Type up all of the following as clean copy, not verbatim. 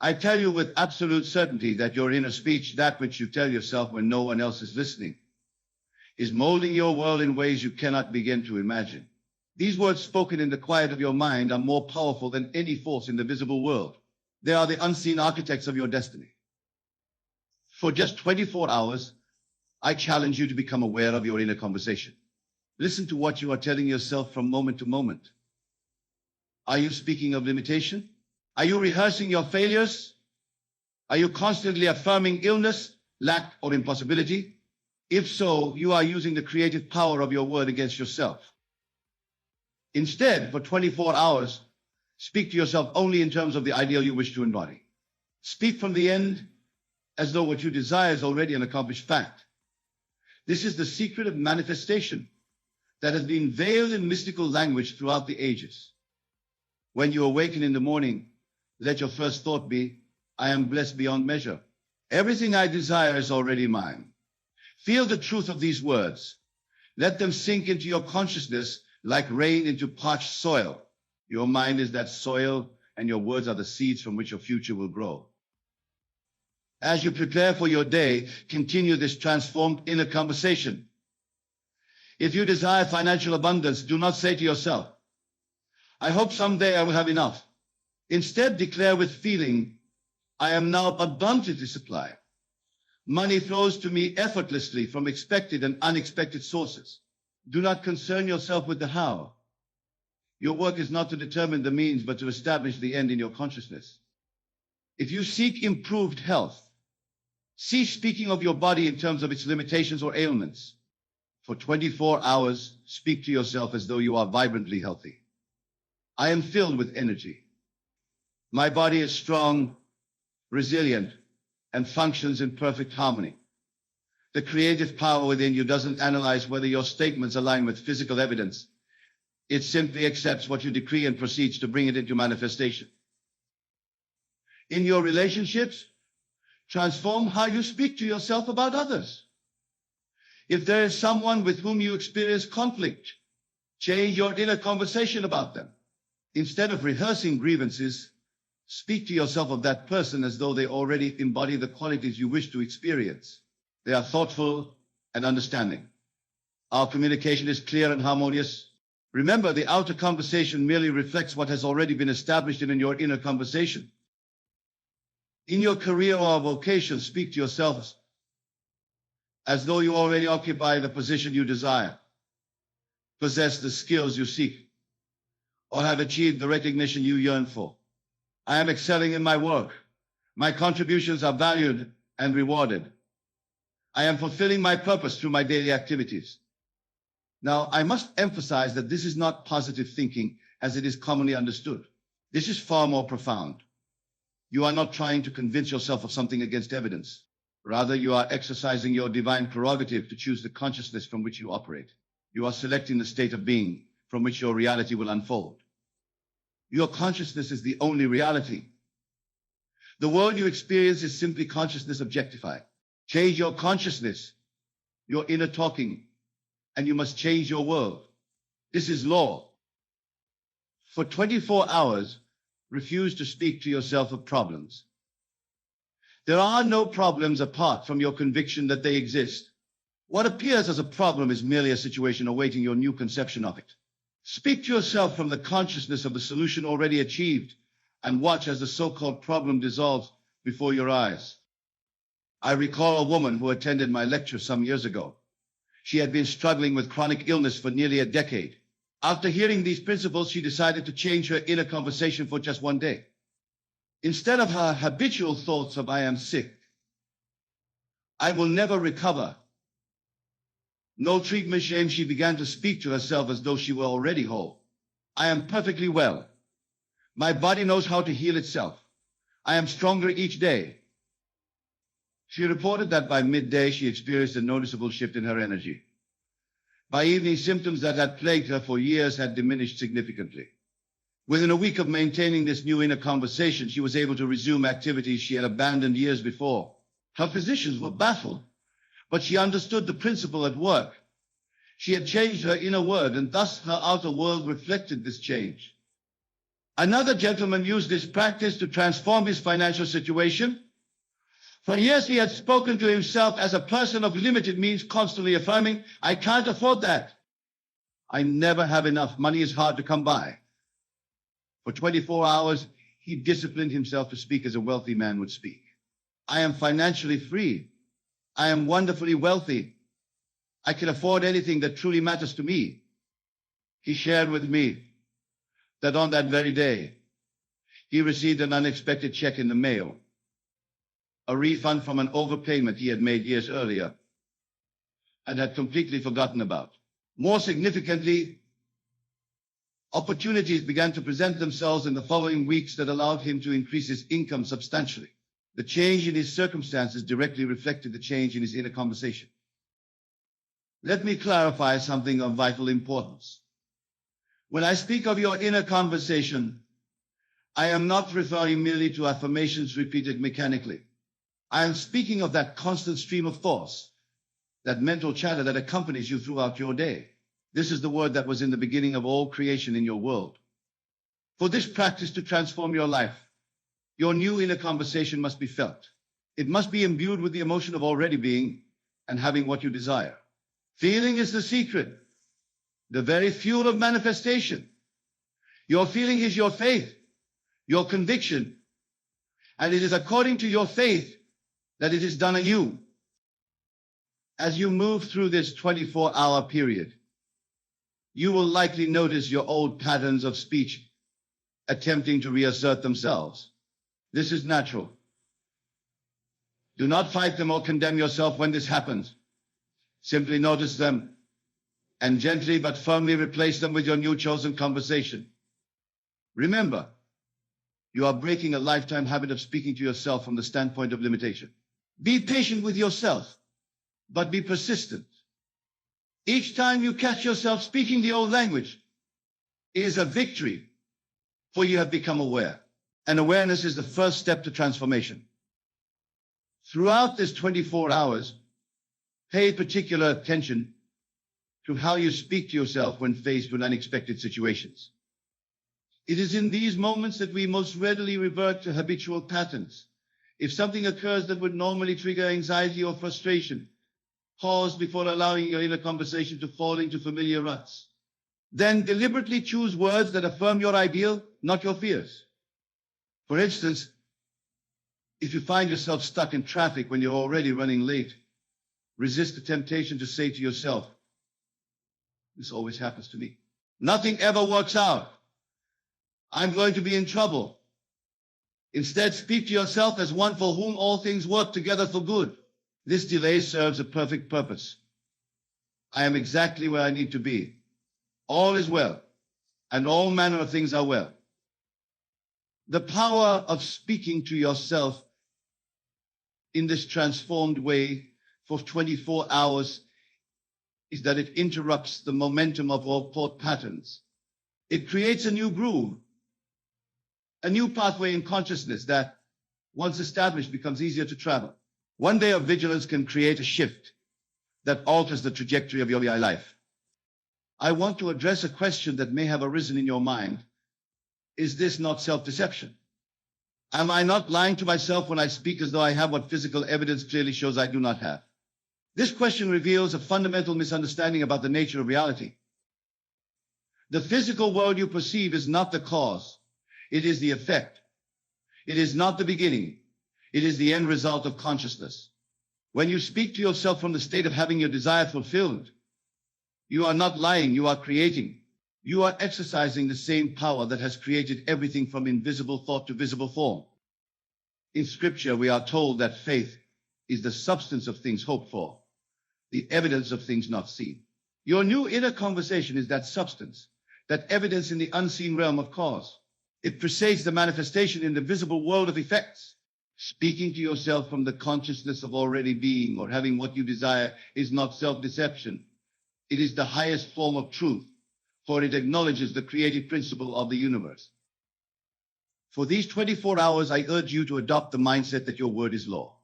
I tell you with absolute certainty that your inner speech, that which you tell yourself when no one else is listening, is molding your world in ways you cannot begin to imagine. These words spoken in the quiet of your mind are more powerful than any force in the visible world. They are the unseen architects of your destiny. For just 24 hours, I challenge you to become aware of your inner conversation. Listen to what you are telling yourself from moment to moment. Are you speaking of limitation? Are you rehearsing your failures? Are you constantly affirming illness, lack, or impossibility? If so, you are using the creative power of your word against yourself. Instead, for 24 hours, speak to yourself only in terms of the ideal you wish to embody. Speak from the end as though what you desire is already an accomplished fact. This is the secret of manifestation that has been veiled in mystical language throughout the ages. When you awaken in the morning, let your first thought be, I am blessed beyond measure. Everything I desire is already mine. Feel the truth of these words. Let them sink into your consciousness like rain into parched soil. Your mind is that soil, and your words are the seeds from which your future will grow. As you prepare for your day, continue this transformed inner conversation. If you desire financial abundance, do not say to yourself, I hope someday I will have enough. Instead, declare with feeling, I am now abundantly supplied. Money flows to me effortlessly from expected and unexpected sources. Do not concern yourself with the how. Your work is not to determine the means, but to establish the end in your consciousness. If you seek improved health, cease speaking of your body in terms of its limitations or ailments. For 24 hours, speak to yourself as though you are vibrantly healthy. I am filled with energy. My body is strong, resilient, and functions in perfect harmony. The creative power within you doesn't analyze whether your statements align with physical evidence. It simply accepts what you decree and proceeds to bring it into manifestation. In your relationships, transform how you speak to yourself about others. If there is someone with whom you experience conflict, change your inner conversation about them. Instead of rehearsing grievances, speak to yourself of that person as though they already embody the qualities you wish to experience. They are thoughtful and understanding. Our communication is clear and harmonious. Remember, the outer conversation merely reflects what has already been established in your inner conversation. In your career or vocation, speak to yourself as though you already occupy the position you desire, possess the skills you seek, or have achieved the recognition you yearn for. I am excelling in my work. My contributions are valued and rewarded. I am fulfilling my purpose through my daily activities. Now, I must emphasize that this is not positive thinking as it is commonly understood. This is far more profound. You are not trying to convince yourself of something against evidence. Rather, you are exercising your divine prerogative to choose the consciousness from which you operate. You are selecting the state of being from which your reality will unfold. Your consciousness is the only reality. The world you experience is simply consciousness objectified. Change your consciousness, your inner talking, and you must change your world. This is law. For 24 hours, refuse to speak to yourself of problems. There are no problems apart from your conviction that they exist. What appears as a problem is merely a situation awaiting your new conception of it. Speak to yourself from the consciousness of the solution already achieved and watch as the so-called problem dissolves before your eyes. I recall a woman who attended my lecture some years ago. She had been struggling with chronic illness for nearly a decade. After hearing these principles, she decided to change her inner conversation for just one day. Instead of her habitual thoughts of I am sick, I will never recover, no treatment shame, she began to speak to herself as though she were already whole. I am perfectly well. My body knows how to heal itself. I am stronger each day. She reported that by midday she experienced a noticeable shift in her energy. By evening, symptoms that had plagued her for years had diminished significantly. Within a week of maintaining this new inner conversation, she was able to resume activities she had abandoned years before. Her physicians were baffled, but she understood the principle at work. She had changed her inner world, and thus her outer world reflected this change. Another gentleman used this practice to transform his financial situation. For years he had spoken to himself as a person of limited means, constantly affirming, I can't afford that. I never have enough. Money is hard to come by. For 24 hours, he disciplined himself to speak as a wealthy man would speak. I am financially free. I am wonderfully wealthy. I can afford anything that truly matters to me. He shared with me that on that very day, he received an unexpected check in the mail, a refund from an overpayment he had made years earlier and had completely forgotten about. More significantly, opportunities began to present themselves in the following weeks that allowed him to increase his income substantially. The change in his circumstances directly reflected the change in his inner conversation. Let me clarify something of vital importance. When I speak of your inner conversation, I am not referring merely to affirmations repeated mechanically. I am speaking of that constant stream of thoughts, that mental chatter that accompanies you throughout your day. This is the word that was in the beginning of all creation in your world. For this practice to transform your life, your new inner conversation must be felt. It must be imbued with the emotion of already being and having what you desire. Feeling is the secret, the very fuel of manifestation. Your feeling is your faith, your conviction, and it is according to your faith that it is done in you. As you move through this 24-hour period, you will likely notice your old patterns of speech attempting to reassert themselves. This is natural. Do not fight them or condemn yourself when this happens. Simply notice them and gently but firmly replace them with your new chosen conversation. Remember, you are breaking a lifetime habit of speaking to yourself from the standpoint of limitation. Be patient with yourself, but be persistent. Each time you catch yourself speaking the old language is a victory, for you have become aware. And awareness is the first step to transformation. Throughout this 24 hours, pay particular attention to how you speak to yourself when faced with unexpected situations. It is in these moments that we most readily revert to habitual patterns. If something occurs that would normally trigger anxiety or frustration, pause before allowing your inner conversation to fall into familiar ruts. Then deliberately choose words that affirm your ideal, not your fears. For instance, if you find yourself stuck in traffic when you're already running late, resist the temptation to say to yourself, this always happens to me. Nothing ever works out. I'm going to be in trouble. Instead, speak to yourself as one for whom all things work together for good. This delay serves a perfect purpose. I am exactly where I need to be. All is well, and all manner of things are well. The power of speaking to yourself in this transformed way for 24 hours is that it interrupts the momentum of all thought patterns. It creates a new groove, a new pathway in consciousness that, once established, becomes easier to travel. One day of vigilance can create a shift that alters the trajectory of your life. I want to address a question that may have arisen in your mind. Is this not self-deception? Am I not lying to myself when I speak as though I have what physical evidence clearly shows I do not have? This question reveals a fundamental misunderstanding about the nature of reality. The physical world you perceive is not the cause. It is the effect. It is not the beginning. It is the end result of consciousness. When you speak to yourself from the state of having your desire fulfilled, you are not lying, you are creating. You are exercising the same power that has created everything from invisible thought to visible form. In Scripture, we are told that faith is the substance of things hoped for, the evidence of things not seen. Your new inner conversation is that substance, that evidence in the unseen realm of cause. It precedes the manifestation in the visible world of effects. Speaking to yourself from the consciousness of already being or having what you desire is not self-deception. It is the highest form of truth, for it acknowledges the creative principle of the universe. For these 24 hours, I urge you to adopt the mindset that your word is law.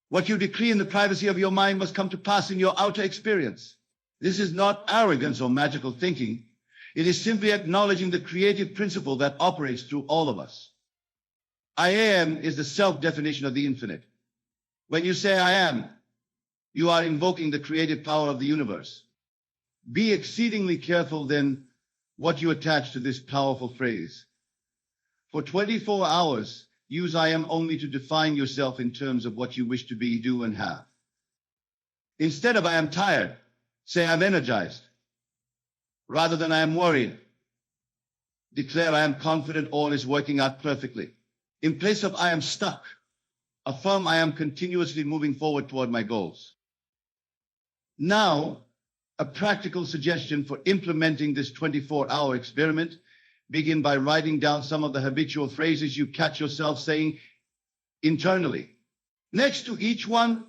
What you decree in the privacy of your mind must come to pass in your outer experience. This is not arrogance or magical thinking. It is simply acknowledging the creative principle that operates through all of us. I am is the self-definition of the infinite. When you say I am, you are invoking the creative power of the universe. Be exceedingly careful then what you attach to this powerful phrase. For 24 hours, use I am only to define yourself in terms of what you wish to be, do, and have. Instead of I am tired, say I'm energized. Rather than I am worried, declare I am confident all is working out perfectly. In place of I am stuck, affirm I am continuously moving forward toward my goals. Now, a practical suggestion for implementing this 24-hour experiment. Begin by writing down some of the habitual phrases you catch yourself saying internally. Next to each one,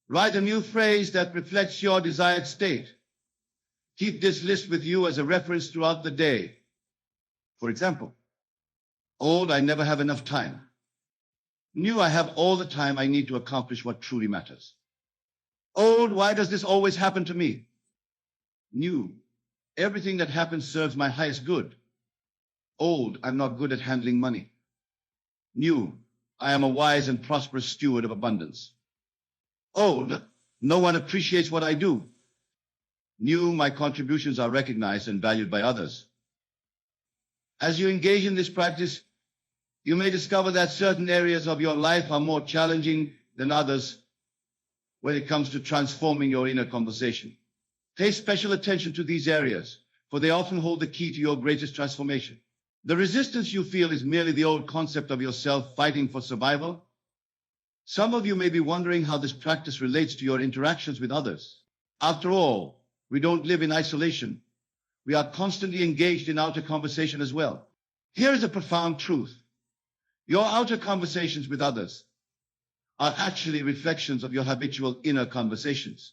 write a new phrase that reflects your desired state. Keep this list with you as a reference throughout the day. For example, old, I never have enough time. New, I have all the time I need to accomplish what truly matters. Old, why does this always happen to me? New, everything that happens serves my highest good. Old, I'm not good at handling money. New, I am a wise and prosperous steward of abundance. Old, no one appreciates what I do. New, my contributions are recognized and valued by others. As you engage in this practice, you may discover that certain areas of your life are more challenging than others when it comes to transforming your inner conversation. Pay special attention to these areas, for they often hold the key to your greatest transformation. The resistance you feel is merely the old concept of yourself fighting for survival. Some of you may be wondering how this practice relates to your interactions with others. After all, we don't live in isolation. We are constantly engaged in outer conversation as well. Here is a profound truth. Your outer conversations with others are actually reflections of your habitual inner conversations.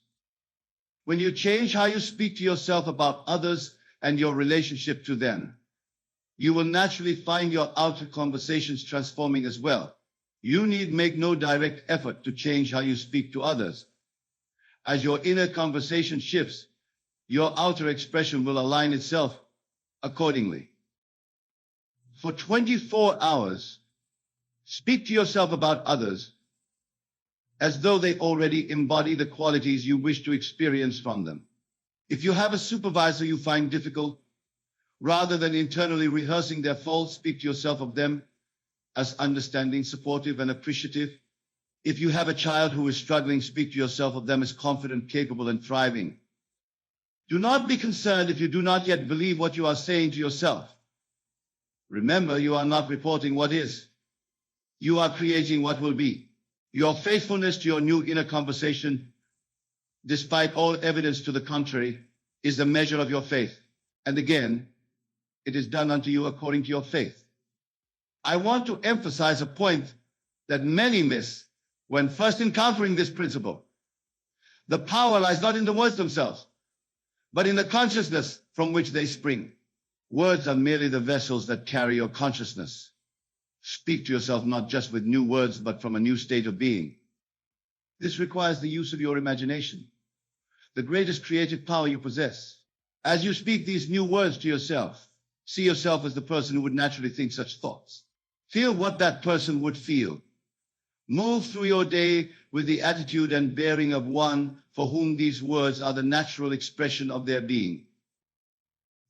When you change how you speak to yourself about others and your relationship to them, you will naturally find your outer conversations transforming as well. You need make no direct effort to change how you speak to others. As your inner conversation shifts, your outer expression will align itself accordingly. For 24 hours, speak to yourself about others as though they already embody the qualities you wish to experience from them. If you have a supervisor you find difficult, rather than internally rehearsing their faults, speak to yourself of them as understanding, supportive, and appreciative. If you have a child who is struggling, speak to yourself of them as confident, capable, and thriving. Do not be concerned if you do not yet believe what you are saying to yourself. Remember, you are not reporting what is. You are creating what will be. Your faithfulness to your new inner conversation, despite all evidence to the contrary, is the measure of your faith. And again, it is done unto you according to your faith. I want to emphasize a point that many miss when first encountering this principle. The power lies not in the words themselves, but in the consciousness from which they spring. Words are merely the vessels that carry your consciousness. Speak to yourself not just with new words, but from a new state of being. This requires the use of your imagination, the greatest creative power you possess. As you speak these new words to yourself, see yourself as the person who would naturally think such thoughts. Feel what that person would feel. Move through your day with the attitude and bearing of one for whom these words are the natural expression of their being.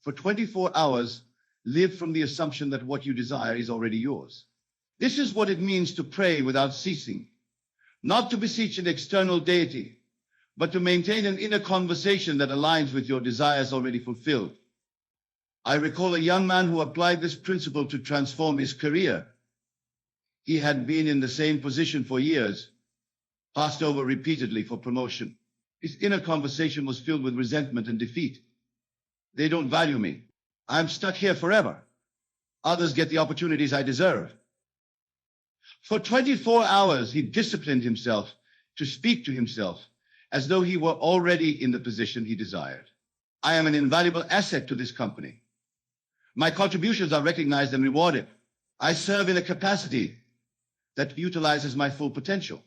For 24 hours, live from the assumption that what you desire is already yours. This is what it means to pray without ceasing, not to beseech an external deity, but to maintain an inner conversation that aligns with your desires already fulfilled. I recall a young man who applied this principle to transform his career. He had been in the same position for years, passed over repeatedly for promotion. His inner conversation was filled with resentment and defeat. They don't value me. I'm stuck here forever. Others get the opportunities I deserve. For 24 hours, he disciplined himself to speak to himself as though he were already in the position he desired. I am an invaluable asset to this company. My contributions are recognized and rewarded. I serve in a capacity that utilizes my full potential.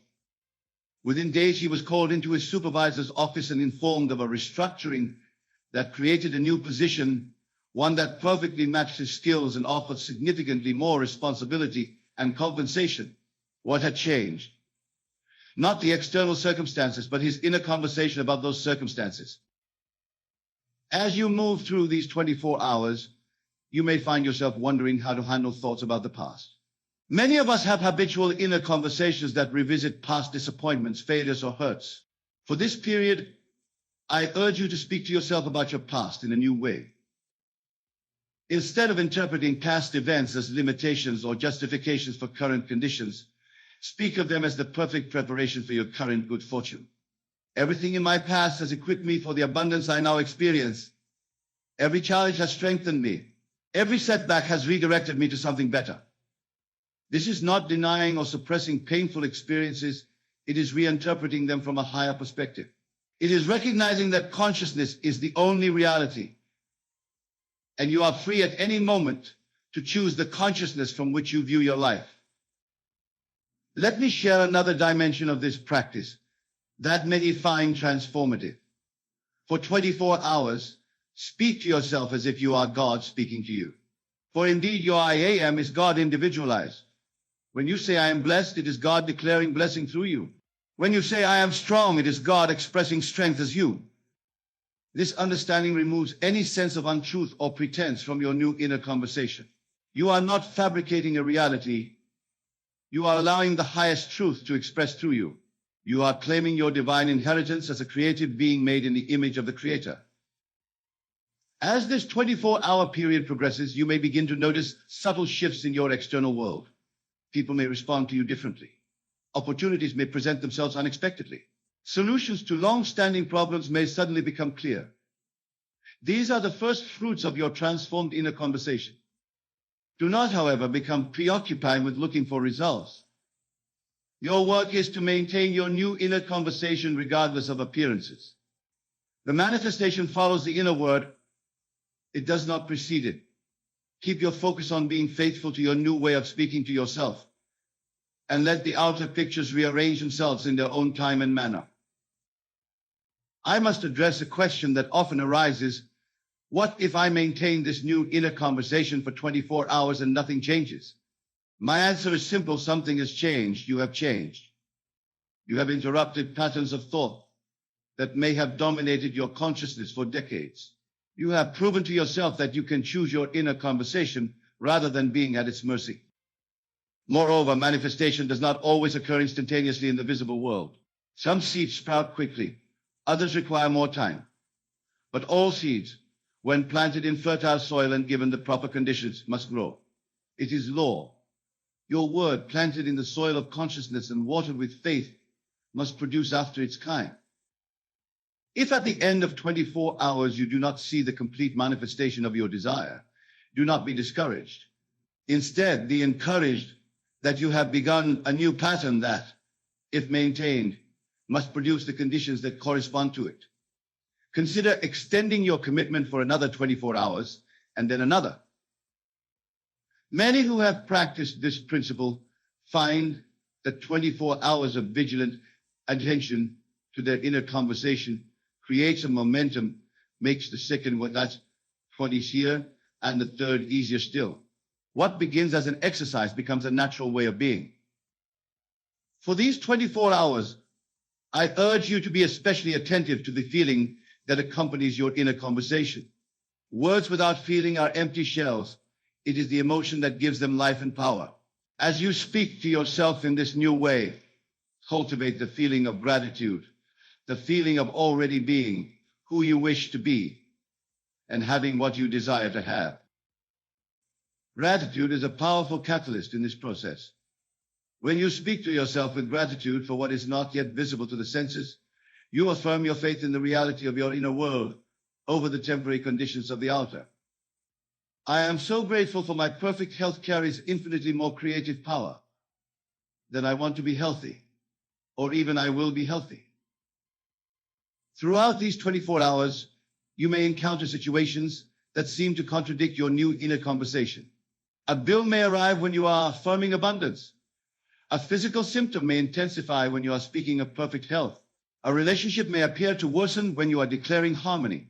Within days, he was called into his supervisor's office and informed of a restructuring that created a new position one that perfectly matched his skills and offered significantly more responsibility and compensation. What had changed? Not the external circumstances, but his inner conversation about those circumstances. As you move through these 24 hours, you may find yourself wondering how to handle thoughts about the past. Many of us have habitual inner conversations that revisit past disappointments, failures, or hurts. For this period, I urge you to speak to yourself about your past in a new way. Instead of interpreting past events as limitations or justifications for current conditions, speak of them as the perfect preparation for your current good fortune. Everything in my past has equipped me for the abundance I now experience. Every challenge has strengthened me. Every setback has redirected me to something better. This is not denying or suppressing painful experiences. It is reinterpreting them from a higher perspective. It is recognizing that consciousness is the only reality, and you are free at any moment to choose the consciousness from which you view your life. Let me share another dimension of this practice that many find transformative. For 24 hours, speak to yourself as if you are God speaking to you. For indeed, your I am is God individualized. When you say I am blessed, it is God declaring blessing through you. When you say I am strong, it is God expressing strength as you. This understanding removes any sense of untruth or pretense from your new inner conversation. You are not fabricating a reality. You are allowing the highest truth to express through you. You are claiming your divine inheritance as a creative being made in the image of the Creator. As this 24-hour period progresses, you may begin to notice subtle shifts in your external world. People may respond to you differently. Opportunities may present themselves unexpectedly. Solutions to long-standing problems may suddenly become clear. These are the first fruits of your transformed inner conversation. Do not, however, become preoccupied with looking for results. Your work is to maintain your new inner conversation regardless of appearances. The manifestation follows the inner word. It does not precede it. Keep your focus on being faithful to your new way of speaking to yourself, and let the outer pictures rearrange themselves in their own time and manner. I must address a question that often arises. What if I maintain this new inner conversation for 24 hours and nothing changes? My answer is simple. Something has changed. You have changed. You have interrupted patterns of thought that may have dominated your consciousness for decades. You have proven to yourself that you can choose your inner conversation rather than being at its mercy. Moreover, manifestation does not always occur instantaneously in the visible world. Some seeds sprout quickly. Others require more time. But all seeds, when planted in fertile soil and given the proper conditions, must grow. It is law. Your word, planted in the soil of consciousness and watered with faith, must produce after its kind. If at the end of 24 hours you do not see the complete manifestation of your desire, do not be discouraged. Instead, be encouraged that you have begun a new pattern that, if maintained, must produce the conditions that correspond to it. Consider extending your commitment for another 24 hours and then another. Many who have practiced this principle find that 24 hours of vigilant attention to their inner conversation creates a momentum, makes the second one, that's 20 easier, and the third easier still. What begins as an exercise becomes a natural way of being. For these 24 hours, I urge you to be especially attentive to the feeling that accompanies your inner conversation. Words without feeling are empty shells. It is the emotion that gives them life and power. As you speak to yourself in this new way, cultivate the feeling of gratitude, the feeling of already being who you wish to be and having what you desire to have. Gratitude is a powerful catalyst in this process. When you speak to yourself with gratitude for what is not yet visible to the senses, you affirm your faith in the reality of your inner world over the temporary conditions of the outer. I am so grateful for my perfect health carries infinitely more creative power than I want to be healthy, or even I will be healthy. Throughout these 24 hours, you may encounter situations that seem to contradict your new inner conversation. A bill may arrive when you are affirming abundance. A physical symptom may intensify when you are speaking of perfect health. A relationship may appear to worsen when you are declaring harmony.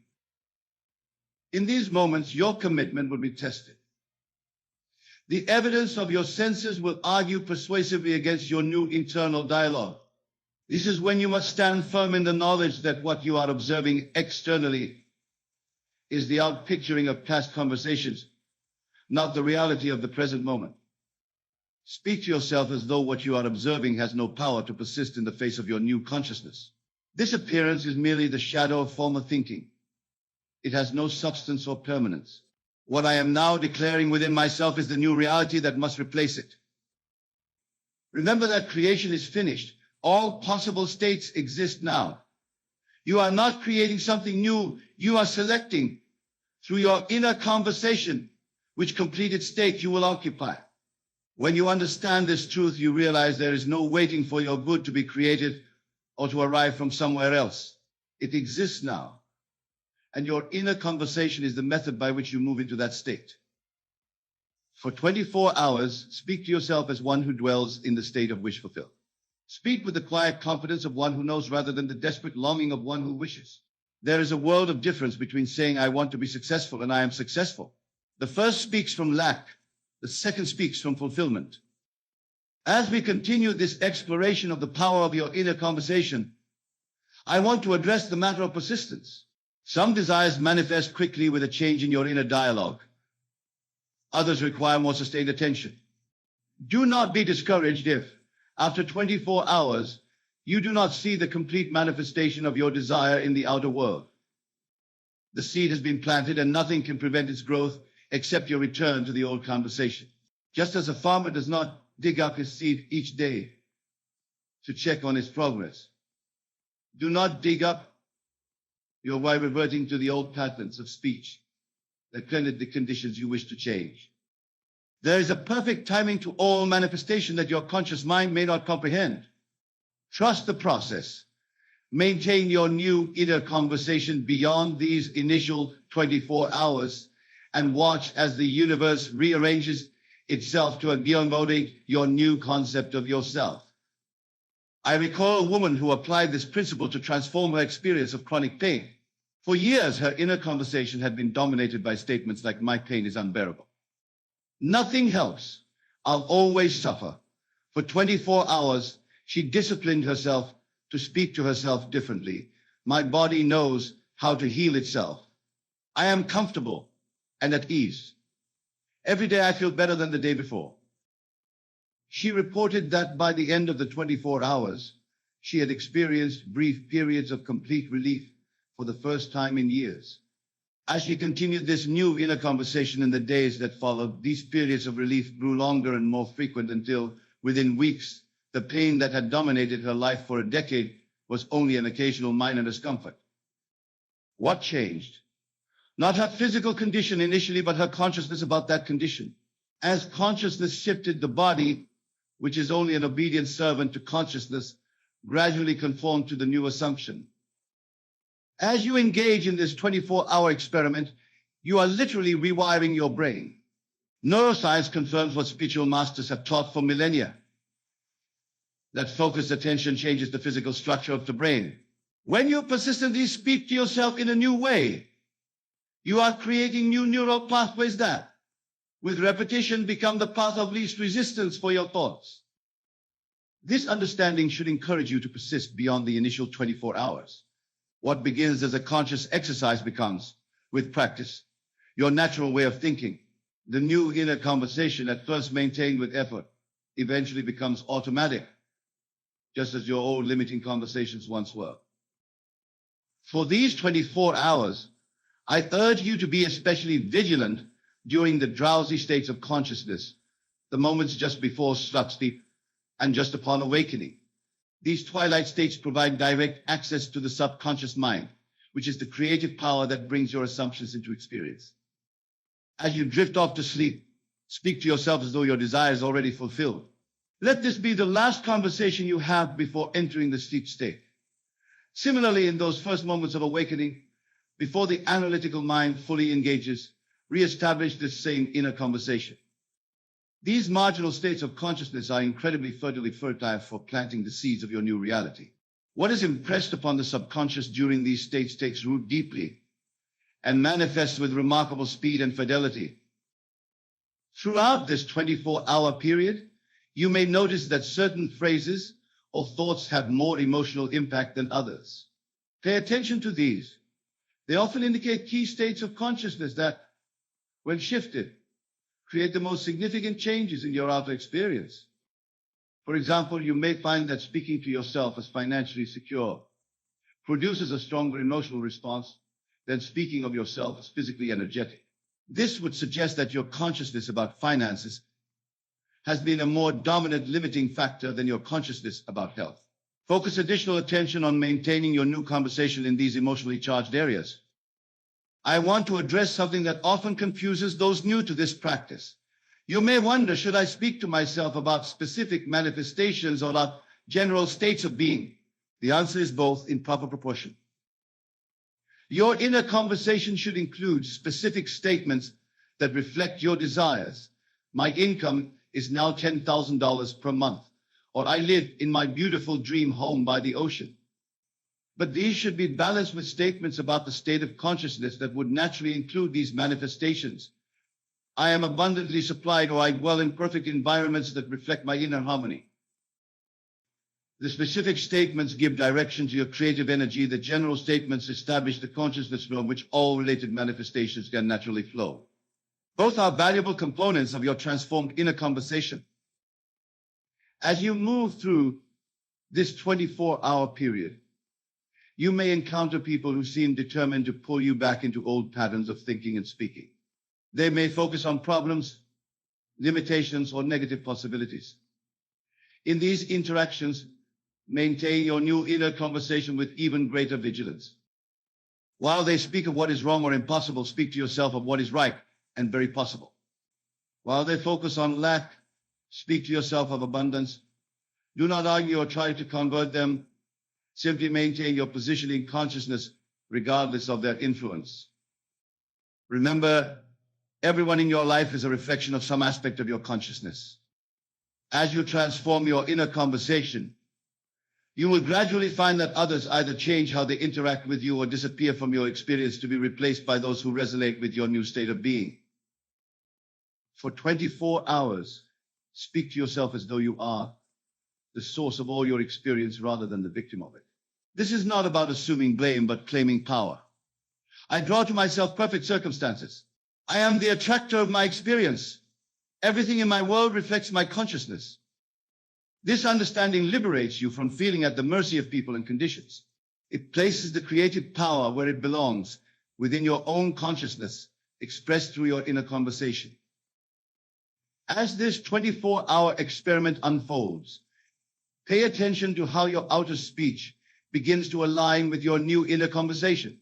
In these moments, your commitment will be tested. The evidence of your senses will argue persuasively against your new internal dialogue. This is when you must stand firm in the knowledge that what you are observing externally is the outpicturing of past conversations, not the reality of the present moment. Speak to yourself as though what you are observing has no power to persist in the face of your new consciousness. This appearance is merely the shadow of former thinking. It has no substance or permanence. What I am now declaring within myself is the new reality that must replace it. Remember that creation is finished. All possible states exist now. You are not creating something new. You are selecting through your inner conversation which completed state you will occupy. When you understand this truth, you realize there is no waiting for your good to be created or to arrive from somewhere else. It exists now. And your inner conversation is the method by which you move into that state. For 24 hours, speak to yourself as one who dwells in the state of wish fulfilled. Speak with the quiet confidence of one who knows rather than the desperate longing of one who wishes. There is a world of difference between saying, I want to be successful and I am successful. The first speaks from lack. The second speaks from fulfillment. As we continue this exploration of the power of your inner conversation, I want to address the matter of persistence. Some desires manifest quickly with a change in your inner dialogue. Others require more sustained attention. Do not be discouraged if, after 24 hours, you do not see the complete manifestation of your desire in the outer world. The seed has been planted and nothing can prevent its growth except your return to the old conversation. Just as a farmer does not dig up his seed each day to check on its progress, do not dig up your way reverting to the old patterns of speech that created the conditions you wish to change. There is a perfect timing to all manifestation that your conscious mind may not comprehend. Trust the process. Maintain your new inner conversation beyond these initial 24 hours and watch as the universe rearranges itself to accommodate your new concept of yourself. I recall a woman who applied this principle to transform her experience of chronic pain. For years, her inner conversation had been dominated by statements like, my pain is unbearable. Nothing helps. I'll always suffer. For 24 hours, she disciplined herself to speak to herself differently. My body knows how to heal itself. I am comfortable and at ease. Every day I feel better than the day before. She reported that by the end of the 24 hours, she had experienced brief periods of complete relief for the first time in years. As she continued this new inner conversation in the days that followed, these periods of relief grew longer and more frequent until, within weeks, the pain that had dominated her life for a decade was only an occasional minor discomfort. What changed? Not her physical condition initially, but her consciousness about that condition. As consciousness shifted, the body, which is only an obedient servant to consciousness, gradually conformed to the new assumption. As you engage in this 24-hour experiment, you are literally rewiring your brain. Neuroscience confirms what spiritual masters have taught for millennia, that focused attention changes the physical structure of the brain. When you persistently speak to yourself in a new way, you are creating new neural pathways that, with repetition, become the path of least resistance for your thoughts. This understanding should encourage you to persist beyond the initial 24 hours. What begins as a conscious exercise becomes, with practice, your natural way of thinking. The new inner conversation, at first maintained with effort, eventually becomes automatic, just as your old limiting conversations once were. For these 24 hours, I urge you to be especially vigilant during the drowsy states of consciousness, the moments just before sleep and just upon awakening. These twilight states provide direct access to the subconscious mind, which is the creative power that brings your assumptions into experience. As you drift off to sleep, speak to yourself as though your desire is already fulfilled. Let this be the last conversation you have before entering the sleep state. Similarly, in those first moments of awakening, before the analytical mind fully engages, re-establish this same inner conversation. These marginal states of consciousness are incredibly fertile for planting the seeds of your new reality. What is impressed upon the subconscious during these states takes root deeply and manifests with remarkable speed and fidelity. Throughout this 24-hour period, you may notice that certain phrases or thoughts have more emotional impact than others. Pay attention to these. They often indicate key states of consciousness that, when shifted, create the most significant changes in your outer experience. For example, you may find that speaking to yourself as financially secure produces a stronger emotional response than speaking of yourself as physically energetic. This would suggest that your consciousness about finances has been a more dominant limiting factor than your consciousness about health. Focus additional attention on maintaining your new conversation in these emotionally charged areas. I want to address something that often confuses those new to this practice. You may wonder, should I speak to myself about specific manifestations or about general states of being? The answer is both in proper proportion. Your inner conversation should include specific statements that reflect your desires. My income is now $10,000 per month, or I live in my beautiful dream home by the ocean. But these should be balanced with statements about the state of consciousness that would naturally include these manifestations. I am abundantly supplied, or I dwell in perfect environments that reflect my inner harmony. The specific statements give direction to your creative energy. The general statements establish the consciousness from which all related manifestations can naturally flow. Both are valuable components of your transformed inner conversation. As you move through this 24-hour period, you may encounter people who seem determined to pull you back into old patterns of thinking and speaking. They may focus on problems, limitations, or negative possibilities. In these interactions, maintain your new inner conversation with even greater vigilance. While they speak of what is wrong or impossible, speak to yourself of what is right and very possible. While they focus on lack, speak to yourself of abundance. Do not argue or try to convert them. Simply maintain your position in consciousness regardless of their influence. Remember, everyone in your life is a reflection of some aspect of your consciousness. As you transform your inner conversation, you will gradually find that others either change how they interact with you or disappear from your experience to be replaced by those who resonate with your new state of being. For 24 hours, speak to yourself as though you are the source of all your experience rather than the victim of it. This is not about assuming blame, but claiming power. I draw to myself perfect circumstances. I am the attractor of my experience. Everything in my world reflects my consciousness. This understanding liberates you from feeling at the mercy of people and conditions. It places the creative power where it belongs, within your own consciousness, expressed through your inner conversation. As this 24-hour experiment unfolds, pay attention to how your outer speech begins to align with your new inner conversation.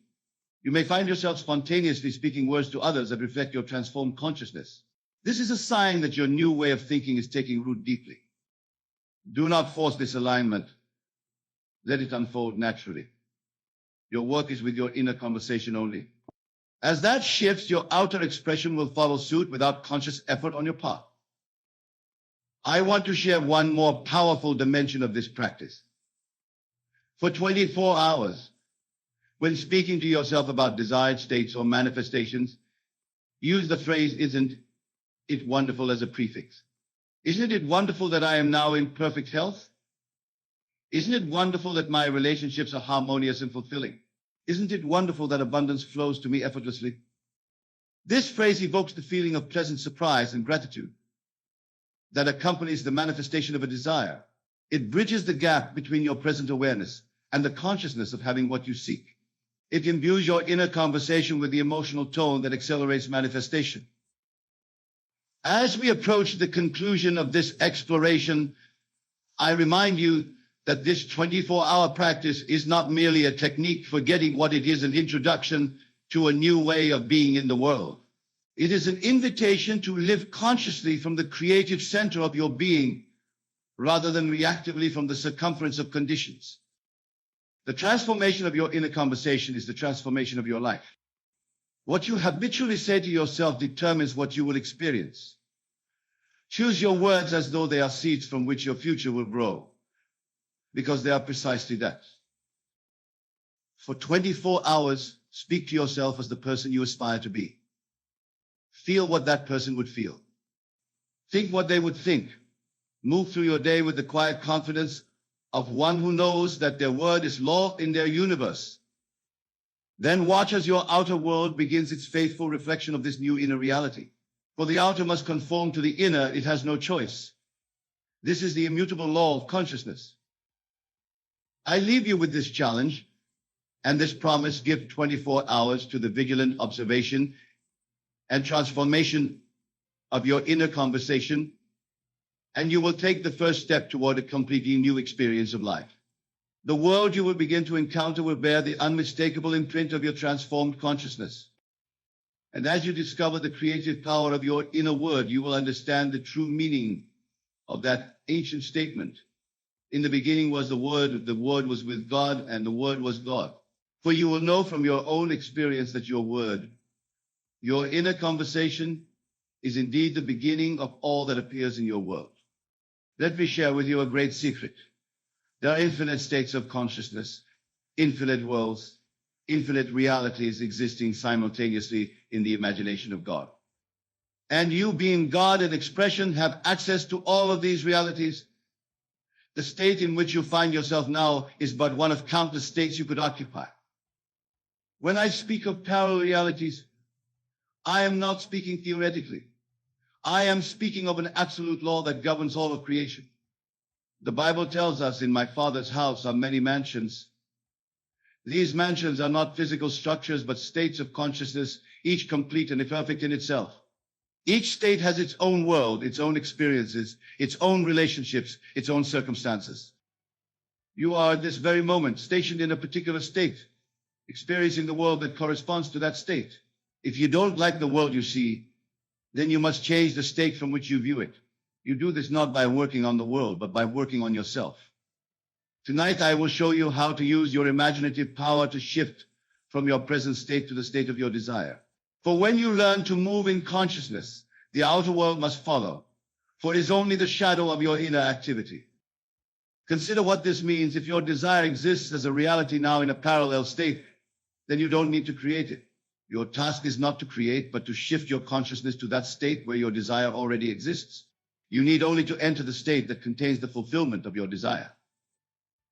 You may find yourself spontaneously speaking words to others that reflect your transformed consciousness. This is a sign that your new way of thinking is taking root deeply. Do not force this alignment. Let it unfold naturally. Your work is with your inner conversation only. As that shifts, your outer expression will follow suit without conscious effort on your part. I want to share one more powerful dimension of this practice. For 24 hours, when speaking to yourself about desired states or manifestations, use the phrase, "Isn't it wonderful?" as a prefix. Isn't it wonderful that I am now in perfect health? Isn't it wonderful that my relationships are harmonious and fulfilling? Isn't it wonderful that abundance flows to me effortlessly? This phrase evokes the feeling of pleasant surprise and gratitude that accompanies the manifestation of a desire. It bridges the gap between your present awareness and the consciousness of having what you seek. It imbues your inner conversation with the emotional tone that accelerates manifestation. As we approach the conclusion of this exploration, I remind you that this 24-hour practice is not merely a technique for getting what it is, an introduction to a new way of being in the world. It is an invitation to live consciously from the creative center of your being, rather than reactively from the circumference of conditions. The transformation of your inner conversation is the transformation of your life. What you habitually say to yourself determines what you will experience. Choose your words as though they are seeds from which your future will grow, because they are precisely that. For 24 hours, speak to yourself as the person you aspire to be. Feel what that person would feel. Think what they would think. Move through your day with the quiet confidence of one who knows that their word is law in their universe. Then watch as your outer world begins its faithful reflection of this new inner reality. For the outer must conform to the inner, it has no choice. This is the immutable law of consciousness. I leave you with this challenge and this promise: give 24 hours to the vigilant observation and transformation of your inner conversation, and you will take the first step toward a completely new experience of life. The world you will begin to encounter will bear the unmistakable imprint of your transformed consciousness. And as you discover the creative power of your inner word, you will understand the true meaning of that ancient statement. In the beginning was the Word was with God, and the Word was God. For you will know from your own experience that your word, your inner conversation, is indeed the beginning of all that appears in your world. Let me share with you a great secret. There are infinite states of consciousness, infinite worlds, infinite realities existing simultaneously in the imagination of God. And you, being God in expression, have access to all of these realities. The state in which you find yourself now is but one of countless states you could occupy. When I speak of parallel realities, I am not speaking theoretically. I am speaking of an absolute law that governs all of creation. The Bible tells us, in my Father's house are many mansions. These mansions are not physical structures, but states of consciousness, each complete and perfect in itself. Each state has its own world, its own experiences, its own relationships, its own circumstances. You are at this very moment stationed in a particular state, experiencing the world that corresponds to that state. If you don't like the world you see, then you must change the state from which you view it. You do this not by working on the world, but by working on yourself. Tonight, I will show you how to use your imaginative power to shift from your present state to the state of your desire. For when you learn to move in consciousness, the outer world must follow, for it is only the shadow of your inner activity. Consider what this means. If your desire exists as a reality now in a parallel state, then you don't need to create it. Your task is not to create, but to shift your consciousness to that state where your desire already exists. You need only to enter the state that contains the fulfillment of your desire.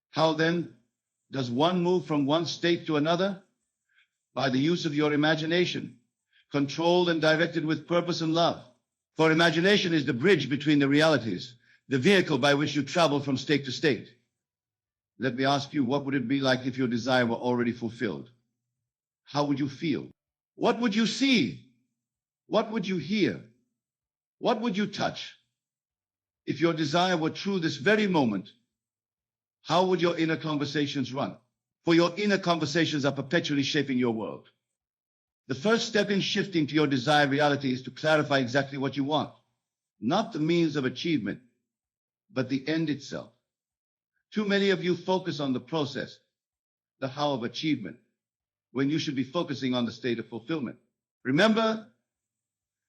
How then does one move from one state to another? By the use of your imagination, controlled and directed with purpose and love. For imagination is the bridge between the realities, the vehicle by which you travel from state to state. Let me ask you, what would it be like if your desire were already fulfilled? How would you feel? What would you see? What would you hear? What would you touch? If your desire were true this very moment, how would your inner conversations run? For your inner conversations are perpetually shaping your world. The first step in shifting to your desired reality is to clarify exactly what you want, not the means of achievement, but the end itself. Too many of you focus on the process, the how of achievement, when you should be focusing on the state of fulfillment. Remember,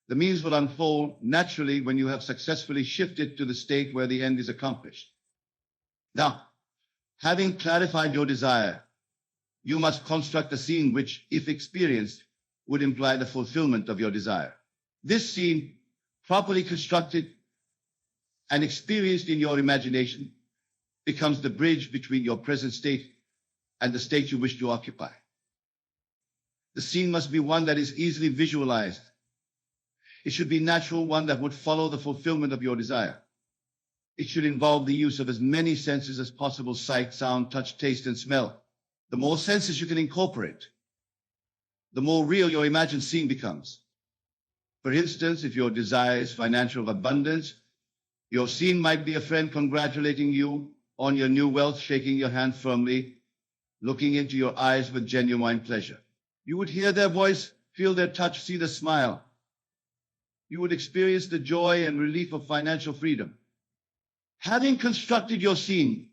the means will unfold naturally when you have successfully shifted to the state where the end is accomplished. Now, having clarified your desire, you must construct a scene which, if experienced, would imply the fulfillment of your desire. This scene, properly constructed and experienced in your imagination, becomes the bridge between your present state and the state you wish to occupy. The scene must be one that is easily visualized. It should be natural, one that would follow the fulfillment of your desire. It should involve the use of as many senses as possible: sight, sound, touch, taste, and smell. The more senses you can incorporate, the more real your imagined scene becomes. For instance, if your desire is financial abundance, your scene might be a friend congratulating you on your new wealth, shaking your hand firmly, looking into your eyes with genuine pleasure. You would hear their voice, feel their touch, see the smile. You would experience the joy and relief of financial freedom. Having constructed your scene,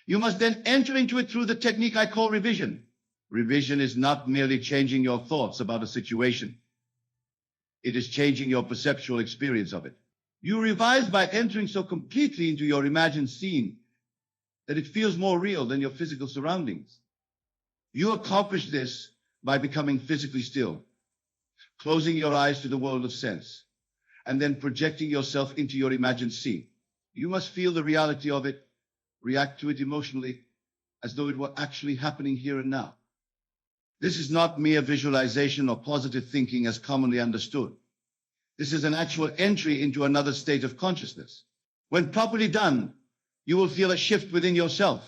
you must then enter into it through the technique I call revision. Revision is not merely changing your thoughts about a situation. It is changing your perceptual experience of it. You revise by entering so completely into your imagined scene that it feels more real than your physical surroundings. You accomplish this by becoming physically still, closing your eyes to the world of sense, and then projecting yourself into your imagined scene. You must feel the reality of it, react to it emotionally, as though it were actually happening here and now. This is not mere visualization or positive thinking as commonly understood. This is an actual entry into another state of consciousness. When properly done, you will feel a shift within yourself,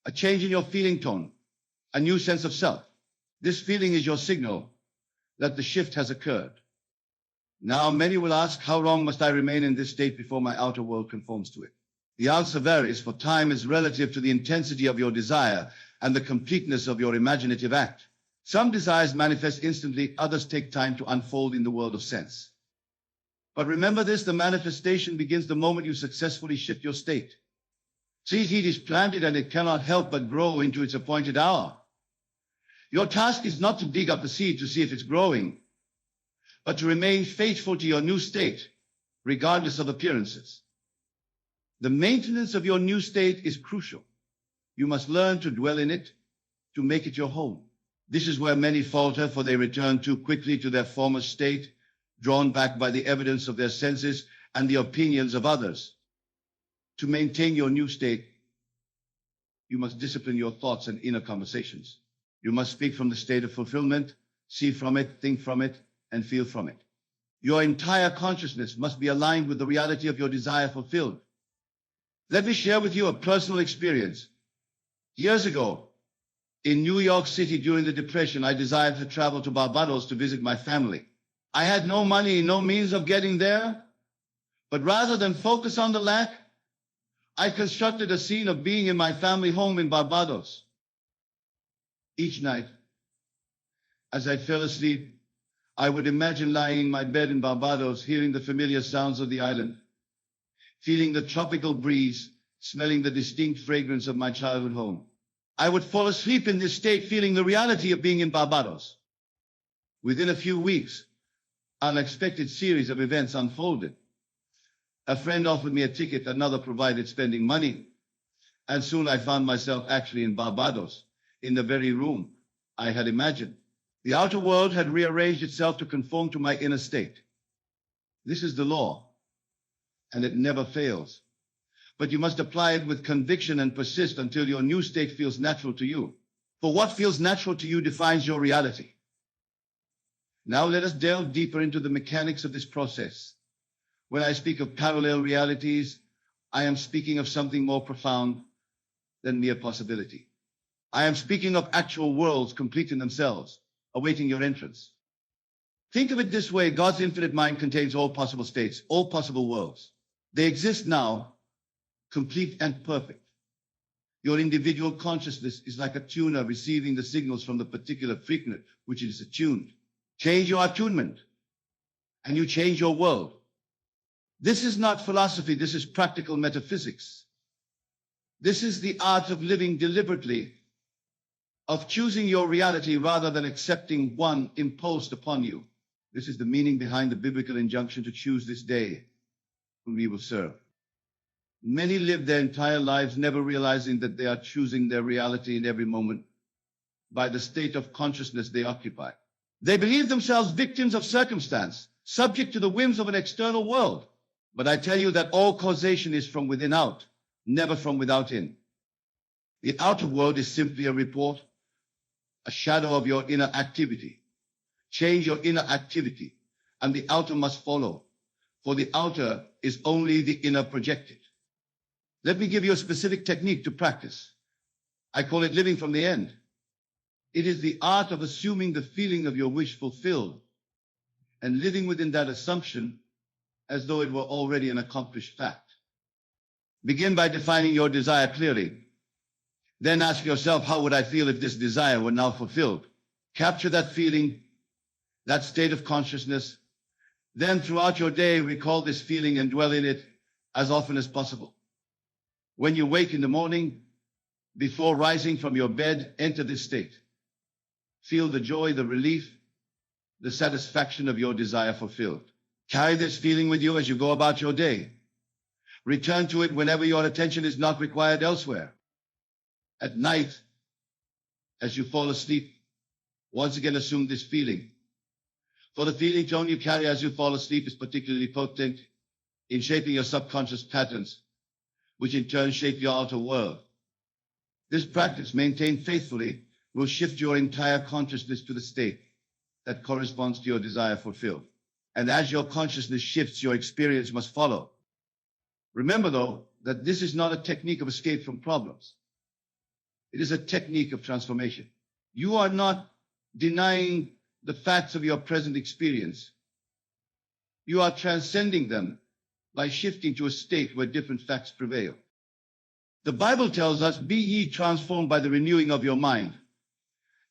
a change in your feeling tone, a new sense of self. This feeling is your signal that the shift has occurred. Now, many will ask, how long must I remain in this state before my outer world conforms to it? The answer varies, for time is relative to the intensity of your desire and the completeness of your imaginative act. Some desires manifest instantly, others take time to unfold in the world of sense. But remember this, the manifestation begins the moment you successfully shift your state. Seed is planted and it cannot help but grow into its appointed hour. Your task is not to dig up the seed to see if it's growing, but to remain faithful to your new state, regardless of appearances. The maintenance of your new state is crucial. You must learn to dwell in it, to make it your home. This is where many falter, for they return too quickly to their former state, drawn back by the evidence of their senses and the opinions of others. To maintain your new state, you must discipline your thoughts and inner conversations. You must speak from the state of fulfillment, see from it, think from it, and feel from it. Your entire consciousness must be aligned with the reality of your desire fulfilled. Let me share with you a personal experience. Years ago, in New York City during the Depression, I desired to travel to Barbados to visit my family. I had no money, no means of getting there, but rather than focus on the lack, I constructed a scene of being in my family home in Barbados. Each night, as I fell asleep, I would imagine lying in my bed in Barbados, hearing the familiar sounds of the island, feeling the tropical breeze, smelling the distinct fragrance of my childhood home. I would fall asleep in this state, feeling the reality of being in Barbados. Within a few weeks, an unexpected series of events unfolded. A friend offered me a ticket, another provided spending money, and soon I found myself actually in Barbados, in the very room I had imagined. The outer world had rearranged itself to conform to my inner state. This is the law, and it never fails. But you must apply it with conviction and persist until your new state feels natural to you. For what feels natural to you defines your reality. Now let us delve deeper into the mechanics of this process. When I speak of parallel realities, I am speaking of something more profound than mere possibility. I am speaking of actual worlds complete in themselves, awaiting your entrance. Think of it this way: God's infinite mind contains all possible states, all possible worlds. They exist now, complete and perfect. Your individual consciousness is like a tuner receiving the signals from the particular frequency which it is attuned. Change your attunement, and you change your world. This is not philosophy, this is practical metaphysics. This is the art of living deliberately, of choosing your reality rather than accepting one imposed upon you. This is the meaning behind the biblical injunction to choose this day whom we will serve. Many live their entire lives never realizing that they are choosing their reality in every moment by the state of consciousness they occupy. They believe themselves victims of circumstance, subject to the whims of an external world. But I tell you that all causation is from within out, never from without in. The outer world is simply a report, a shadow of your inner activity. Change your inner activity, and the outer must follow, for the outer is only the inner projected. Let me give you a specific technique to practice. I call it living from the end. It is the art of assuming the feeling of your wish fulfilled and living within that assumption as though it were already an accomplished fact. Begin by defining your desire clearly. Then ask yourself, how would I feel if this desire were now fulfilled? Capture that feeling, that state of consciousness. Then throughout your day, recall this feeling and dwell in it as often as possible. When you wake in the morning, before rising from your bed, enter this state. Feel the joy, the relief, the satisfaction of your desire fulfilled. Carry this feeling with you as you go about your day. Return to it whenever your attention is not required elsewhere. At night, As you fall asleep, once again assume this feeling. For the feeling tone you carry as you fall asleep is particularly potent in shaping your subconscious patterns, which in turn shape your outer world. This practice, maintained faithfully, will shift your entire consciousness to the state that corresponds to your desire fulfilled. And as your consciousness shifts, your experience must follow. Remember, though, that this is not a technique of escape from problems. It is a technique of transformation. You are not denying the facts of your present experience. You are transcending them by shifting to a state where different facts prevail. The Bible tells us, "Be ye transformed by the renewing of your mind."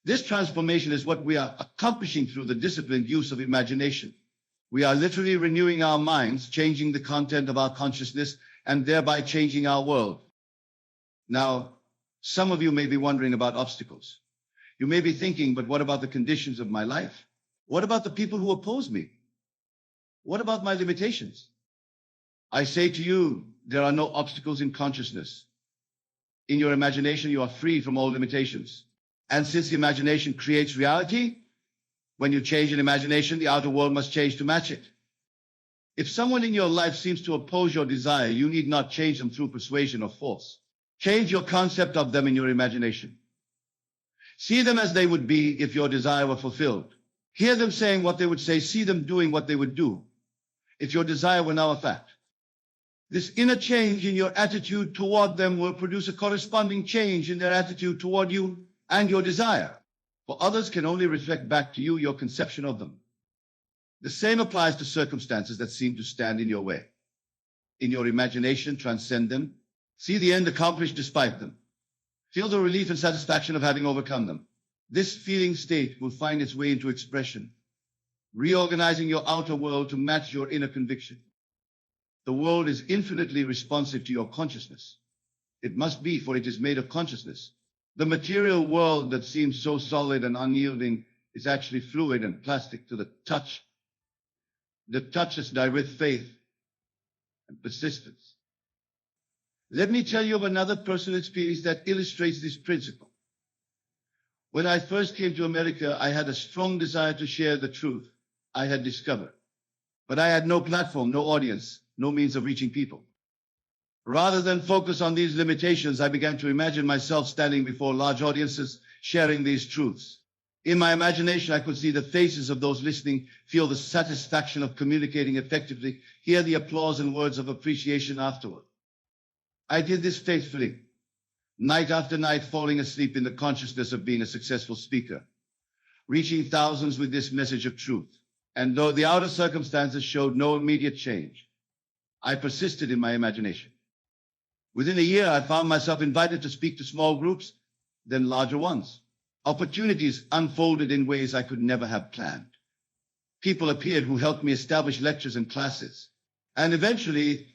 This transformation is what we are accomplishing through the disciplined use of imagination. We are literally renewing our minds, changing the content of our consciousness, and thereby changing our world. Now, some of you may be wondering about obstacles. You may be thinking, but what about the conditions of my life? What about the people who oppose me? What about my limitations? I say to you, there are no obstacles in consciousness. In your imagination, you are free from all limitations. And since the imagination creates reality, when you change an imagination, the outer world must change to match it. If someone in your life seems to oppose your desire, you need not change them through persuasion or force. Change your concept of them in your imagination. See them as they would be if your desire were fulfilled. Hear them saying what they would say. See them doing what they would do if your desire were now a fact. This inner change in your attitude toward them will produce a corresponding change in their attitude toward you and your desire. For others can only reflect back to you your conception of them. The same applies to circumstances that seem to stand in your way. In your imagination, transcend them. See the end accomplished despite them. Feel the relief and satisfaction of having overcome them. This feeling state will find its way into expression, reorganizing your outer world to match your inner conviction. The world is infinitely responsive to your consciousness. It must be, for it is made of consciousness. The material world that seems so solid and unyielding is actually fluid and plastic to the touch. The touch is dyed with faith and persistence. Let me tell you of another personal experience that illustrates this principle. When I first came to America, I had a strong desire to share the truth I had discovered. But I had no platform, no audience, no means of reaching people. Rather than focus on these limitations, I began to imagine myself standing before large audiences, sharing these truths. In my imagination, I could see the faces of those listening, feel the satisfaction of communicating effectively, hear the applause and words of appreciation afterward. I did this faithfully, night after night, falling asleep in the consciousness of being a successful speaker, reaching thousands with this message of truth. And though the outer circumstances showed no immediate change, I persisted in my imagination. Within a year, I found myself invited to speak to small groups, then larger ones. Opportunities unfolded in ways I could never have planned. People appeared who helped me establish lectures and classes. And eventually,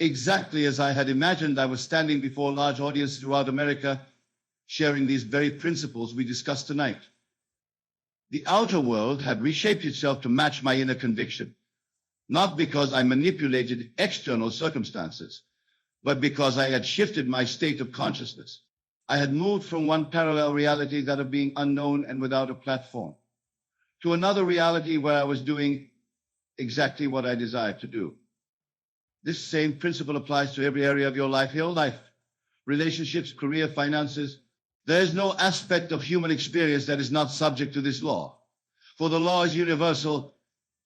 exactly as I had imagined, I was standing before large audiences throughout America, sharing these very principles we discussed tonight. The outer world had reshaped itself to match my inner conviction, not because I manipulated external circumstances, but because I had shifted my state of consciousness. I had moved from one parallel reality, that of being unknown and without a platform, to another reality where I was doing exactly what I desired to do. This same principle applies to every area of your life, relationships, career, finances. There is no aspect of human experience that is not subject to this law. For the law is universal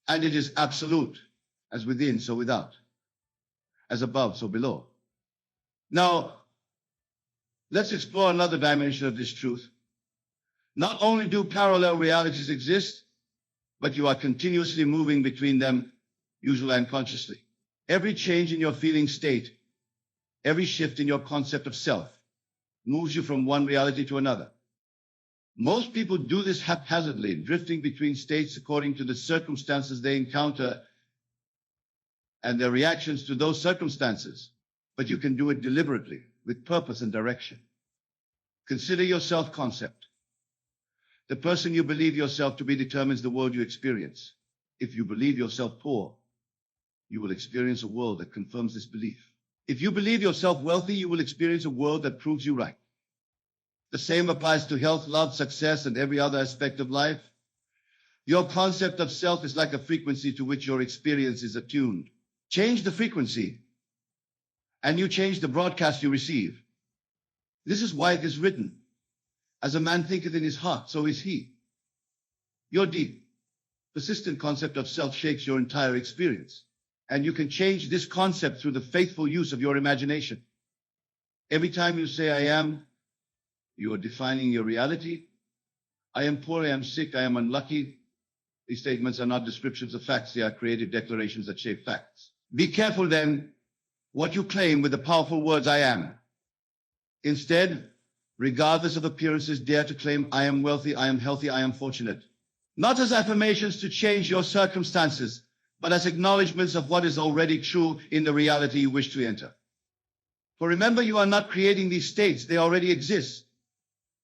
and it is absolute, as within, so without, as above, so below. Now, let's explore another dimension of this truth. Not only do parallel realities exist, but you are continuously moving between them, usually unconsciously. Every change in your feeling state, every shift in your concept of self, moves you from one reality to another. Most people do this haphazardly, drifting between states according to the circumstances they encounter and their reactions to those circumstances. But you can do it deliberately, with purpose and direction. Consider your self-concept. The person you believe yourself to be determines the world you experience. If you believe yourself poor, you will experience a world that confirms this belief. If you believe yourself wealthy, you will experience a world that proves you right. The same applies to health, love, success, and every other aspect of life. Your concept of self is like a frequency to which your experience is attuned. Change the frequency, and you change the broadcast you receive. This is why it is written, "As a man thinketh in his heart, so is he." Your deep, persistent concept of self shapes your entire experience, and you can change this concept through the faithful use of your imagination. Every time you say, "I am," you are defining your reality. I am poor, I am sick, I am unlucky. These statements are not descriptions of facts, they are creative declarations that shape facts. Be careful then what you claim with the powerful words, "I am." Instead, regardless of appearances, dare to claim, "I am wealthy, I am healthy, I am fortunate." Not as affirmations to change your circumstances, but as acknowledgments of what is already true in the reality you wish to enter. For remember, you are not creating these states, they already exist.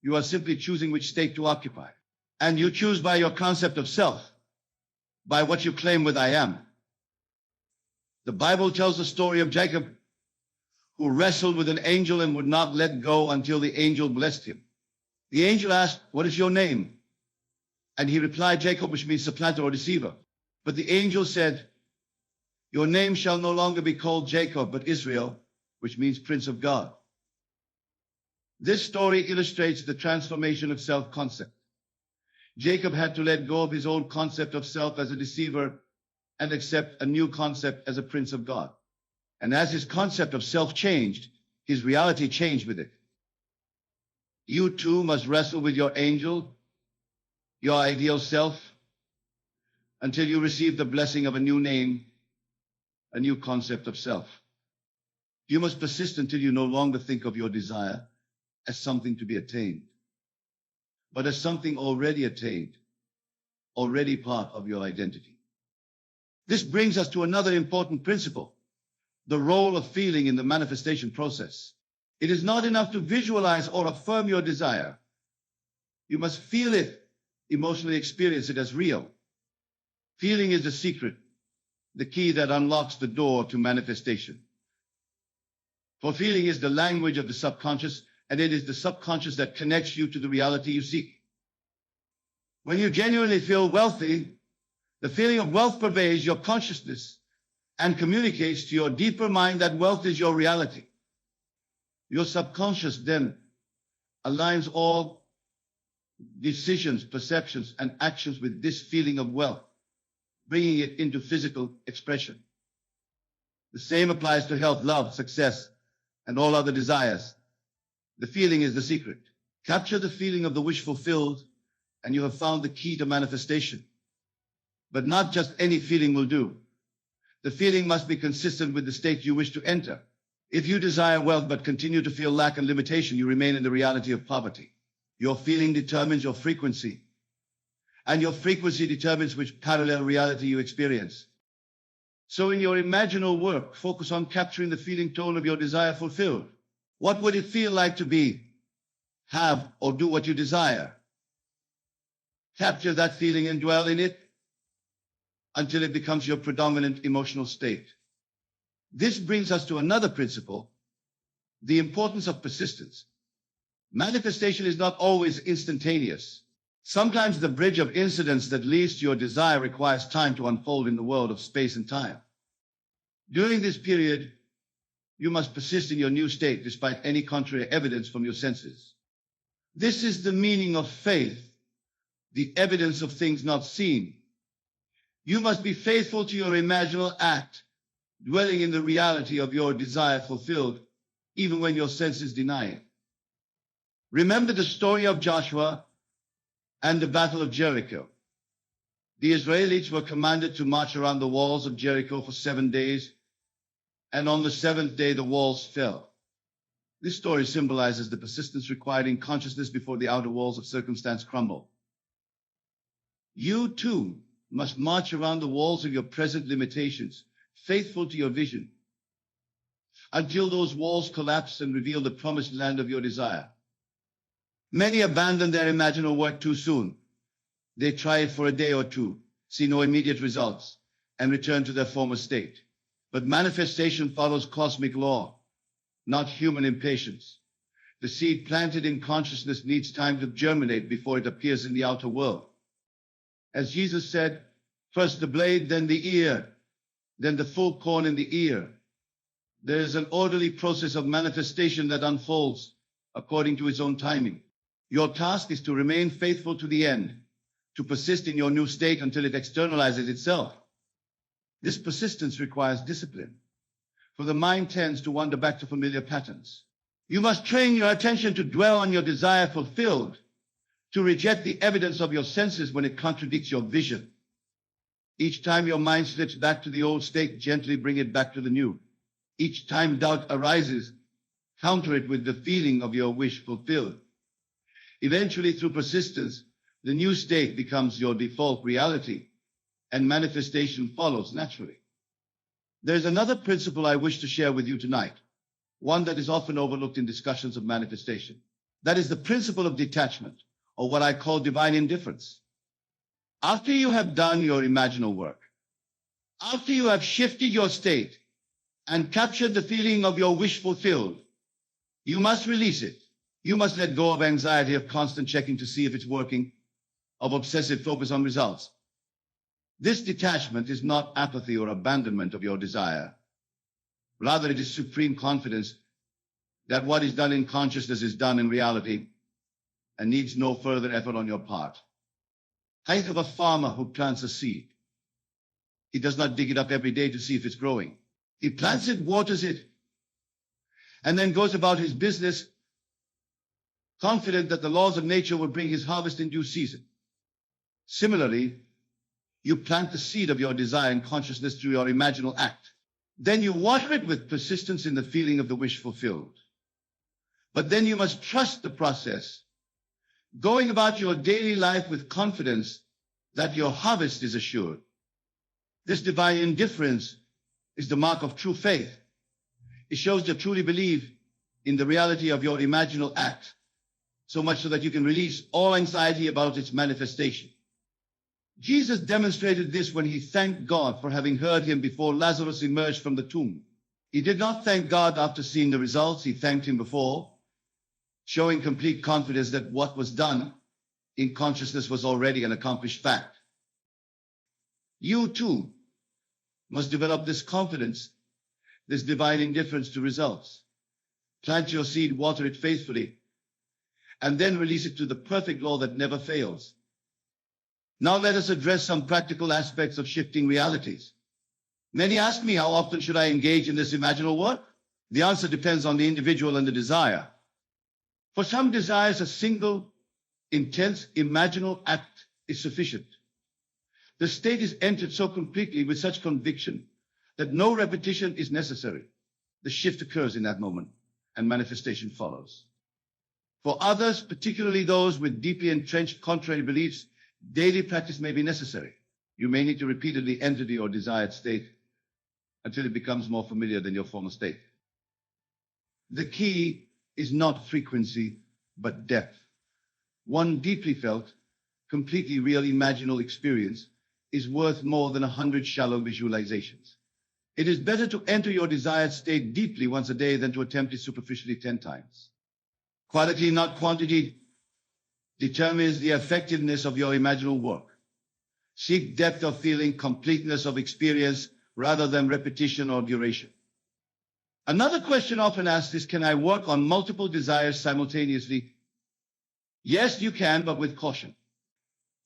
You are simply choosing which state to occupy. And you choose by your concept of self, by what you claim with "I am." The Bible tells the story of Jacob, who wrestled with an angel and would not let go until the angel blessed him. The angel asked, "What is your name?" And he replied, "Jacob," which means supplanter or deceiver. But the angel said, "Your name shall no longer be called Jacob, but Israel," which means Prince of God. This story illustrates the transformation of self-concept. Jacob had to let go of his old concept of self as a deceiver and accept a new concept as a Prince of God. And as his concept of self changed, his reality changed with it. You too must wrestle with your angel, your ideal self, until you receive the blessing of a new name, a new concept of self. You must persist until you no longer think of your desire as something to be attained, but as something already attained, already part of your identity. This brings us to another important principle, the role of feeling in the manifestation process. It is not enough to visualize or affirm your desire. You must feel it, emotionally experience it as real. Feeling is the secret, the key that unlocks the door to manifestation. For feeling is the language of the subconscious, and it is the subconscious that connects you to the reality you seek. When you genuinely feel wealthy, the feeling of wealth pervades your consciousness and communicates to your deeper mind that wealth is your reality. Your subconscious then aligns all decisions, perceptions, and actions with this feeling of wealth, bringing it into physical expression. The same applies to health, love, success, and all other desires. The feeling is the secret. Capture the feeling of the wish fulfilled, and you have found the key to manifestation. But not just any feeling will do. The feeling must be consistent with the state you wish to enter. If you desire wealth but continue to feel lack and limitation, you remain in the reality of poverty. Your feeling determines your frequency, and your frequency determines which parallel reality you experience. So in your imaginal work, focus on capturing the feeling tone of your desire fulfilled. What would it feel like to be, have, or do what you desire? Capture that feeling and dwell in it until it becomes your predominant emotional state. This brings us to another principle, the importance of persistence. Manifestation is not always instantaneous. Sometimes the bridge of incidents that leads to your desire requires time to unfold in the world of space and time. During this period, you must persist in your new state despite any contrary evidence from your senses. This is the meaning of faith, the evidence of things not seen. You must be faithful to your imaginal act, dwelling in the reality of your desire fulfilled, even when your senses deny it. Remember the story of Joshua and the Battle of Jericho. The Israelites were commanded to march around the walls of Jericho for 7 days, and on the seventh day the walls fell. This story symbolizes the persistence required in consciousness before the outer walls of circumstance crumble. You too must march around the walls of your present limitations, faithful to your vision, until those walls collapse and reveal the promised land of your desire. Many abandon their imaginal work too soon. They try it for a day or two, see no immediate results, and return to their former state. But manifestation follows cosmic law, not human impatience. The seed planted in consciousness needs time to germinate before it appears in the outer world. As Jesus said, first the blade, then the ear, then the full corn in the ear. There is an orderly process of manifestation that unfolds according to its own timing. Your task is to remain faithful to the end, to persist in your new state until it externalizes itself. This persistence requires discipline, for the mind tends to wander back to familiar patterns. You must train your attention to dwell on your desire fulfilled, to reject the evidence of your senses when it contradicts your vision. Each time your mind slips back to the old state, gently bring it back to the new. Each time doubt arises, counter it with the feeling of your wish fulfilled. Eventually, through persistence, the new state becomes your default reality, and manifestation follows naturally. There's another principle I wish to share with you tonight, one that is often overlooked in discussions of manifestation. That is the principle of detachment, or what I call divine indifference. After you have done your imaginal work, after you have shifted your state and captured the feeling of your wish fulfilled, you must release it. You must let go of anxiety, of constant checking to see if it's working, of obsessive focus on results. This detachment is not apathy or abandonment of your desire. Rather, it is supreme confidence that what is done in consciousness is done in reality and needs no further effort on your part. Think of a farmer who plants a seed. He does not dig it up every day to see if it's growing. He plants it, waters it, and then goes about his business, confident that the laws of nature will bring his harvest in due season. Similarly, you plant the seed of your desire in consciousness through your imaginal act. Then you water it with persistence in the feeling of the wish fulfilled. But then you must trust the process, going about your daily life with confidence that your harvest is assured. This divine indifference is the mark of true faith. It shows you truly believe in the reality of your imaginal act, so much so that you can release all anxiety about its manifestation. Jesus demonstrated this when he thanked God for having heard him before Lazarus emerged from the tomb. He did not thank God after seeing the results. He thanked him before, showing complete confidence that what was done in consciousness was already an accomplished fact. You too must develop this confidence, this divine indifference to results. Plant your seed, water it faithfully, and then release it to the perfect law that never fails. Now let us address some practical aspects of shifting realities. Many ask me, how often should I engage in this imaginal work? The answer depends on the individual and the desire. For some desires, a single, intense, imaginal act is sufficient. The state is entered so completely with such conviction that no repetition is necessary. The shift occurs in that moment, and manifestation follows. For others, particularly those with deeply entrenched contrary beliefs, daily practice may be necessary. You may need to repeatedly enter your desired state until it becomes more familiar than your former state. The key is not frequency, but depth. One deeply felt, completely real imaginal experience is worth more than 100 shallow visualizations. It is better to enter your desired state deeply once a day than to attempt it superficially 10 times. Quality, not quantity, determines the effectiveness of your imaginal work. Seek depth of feeling, completeness of experience, rather than repetition or duration. Another question often asked is, can I work on multiple desires simultaneously? Yes, you can, but with caution.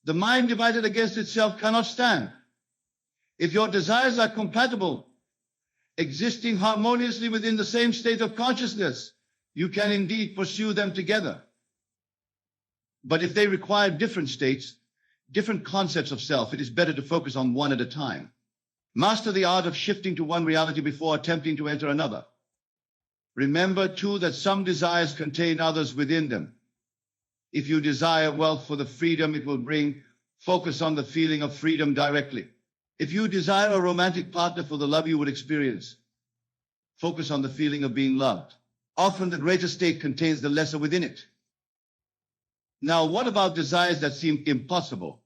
The mind divided against itself cannot stand. If your desires are compatible, existing harmoniously within the same state of consciousness, you can indeed pursue them together. But if they require different states, different concepts of self, it is better to focus on one at a time. Master the art of shifting to one reality before attempting to enter another. Remember, too, that some desires contain others within them. If you desire wealth for the freedom it will bring, focus on the feeling of freedom directly. If you desire a romantic partner for the love you would experience, focus on the feeling of being loved. Often the greater state contains the lesser within it. Now, what about desires that seem impossible?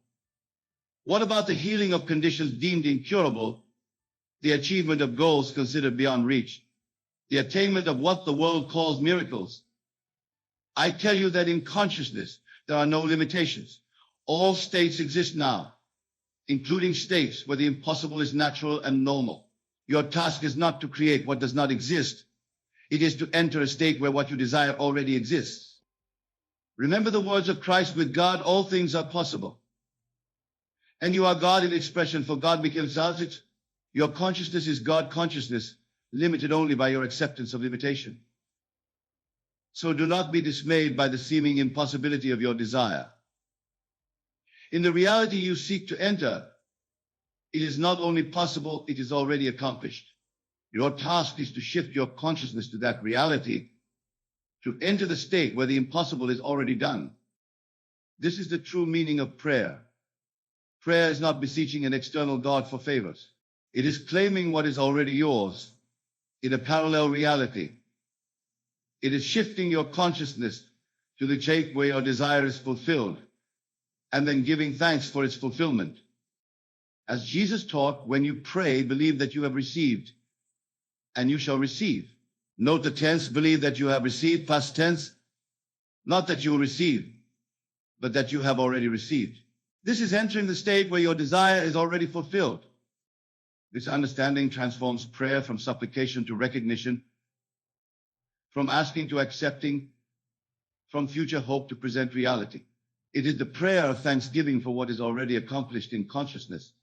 What about the healing of conditions deemed incurable, the achievement of goals considered beyond reach, the attainment of what the world calls miracles? I tell you that in consciousness, there are no limitations. All states exist now, including states where the impossible is natural and normal. Your task is not to create what does not exist. It is to enter a state where what you desire already exists. Remember the words of Christ, with God, all things are possible. And you are God in expression, for God becomes ours. Your consciousness is God consciousness, limited only by your acceptance of limitation. So do not be dismayed by the seeming impossibility of your desire. In the reality you seek to enter, it is not only possible, it is already accomplished. Your task is to shift your consciousness to that reality, to enter the state where the impossible is already done. This is the true meaning of prayer. Prayer is not beseeching an external God for favors. It is claiming what is already yours in a parallel reality. It is shifting your consciousness to the state where your desire is fulfilled, and then giving thanks for its fulfillment. As Jesus taught, when you pray, believe that you have received, and you shall receive. Note the tense, believe that you have received, past tense, not that you will receive, but that you have already received. This is entering the state where your desire is already fulfilled. This understanding transforms prayer from supplication to recognition, from asking to accepting, from future hope to present reality. It is the prayer of thanksgiving for what is already accomplished in consciousness,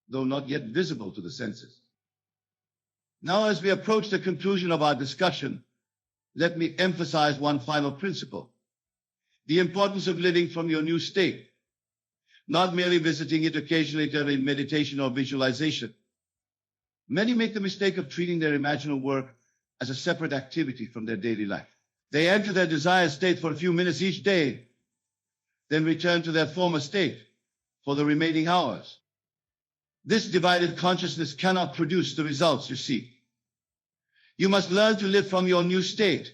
though not yet visible to the senses. Now, as we approach the conclusion of our discussion, let me emphasize one final principle: the importance of living from your new state, not merely visiting it occasionally during meditation or visualization. Many make the mistake of treating their imaginal work as a separate activity from their daily life. They enter their desired state for a few minutes each day, then return to their former state for the remaining hours. This divided consciousness cannot produce the results you seek. You must learn to live from your new state,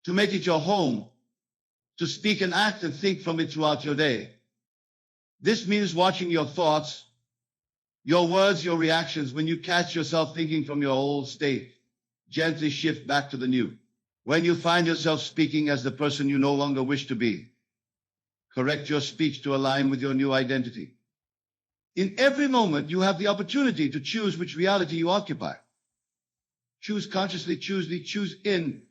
to make it your home, to speak and act and think from it throughout your day. This means watching your thoughts, your words, your reactions. When you catch yourself thinking from your old state, gently shift back to the new. When you find yourself speaking as the person you no longer wish to be, correct your speech to align with your new identity. In every moment, you have the opportunity to choose which reality you occupy. Choose consciously, choose in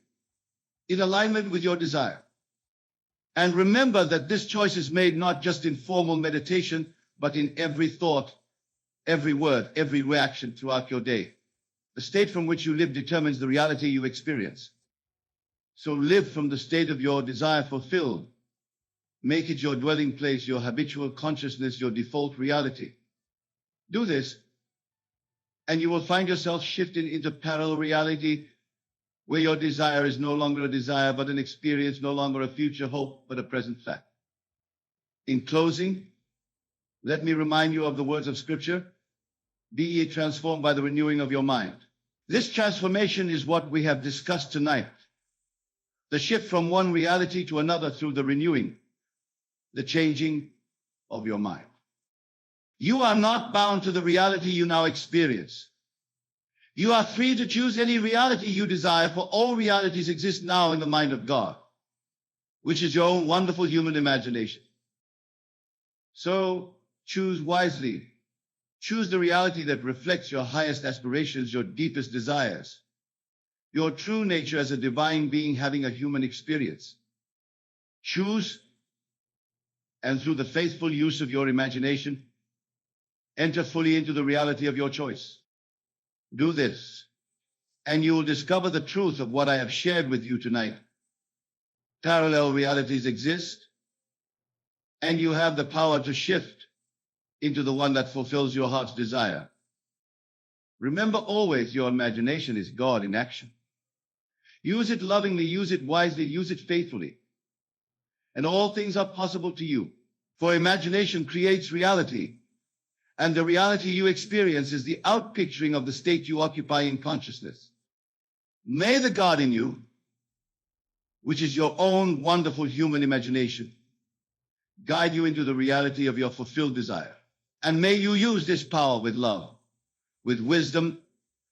alignment with your desire. And remember that this choice is made not just in formal meditation, but in every thought, every word, every reaction throughout your day. The state from which you live determines the reality you experience. So live from the state of your desire fulfilled. Make it your dwelling place, your habitual consciousness, your default reality. Do this, and you will find yourself shifting into parallel reality where your desire is no longer a desire, but an experience, no longer a future hope, but a present fact. In closing, let me remind you of the words of Scripture: be ye transformed by the renewing of your mind. This transformation is what we have discussed tonight. The shift from one reality to another through the renewing, the changing of your mind. You are not bound to the reality you now experience. You are free to choose any reality you desire, for all realities exist now in the mind of God, which is your own wonderful human imagination. So choose wisely. Choose the reality that reflects your highest aspirations, your deepest desires, your true nature as a divine being having a human experience. Choose, and through the faithful use of your imagination, enter fully into the reality of your choice. Do this, and you will discover the truth of what I have shared with you tonight. Parallel realities exist, and you have the power to shift into the one that fulfills your heart's desire. Remember always, your imagination is God in action. Use it lovingly, use it wisely, use it faithfully, and all things are possible to you. For imagination creates reality, and the reality you experience is the outpicturing of the state you occupy in consciousness. May the God in you, which is your own wonderful human imagination, guide you into the reality of your fulfilled desire. And may you use this power with love, with wisdom,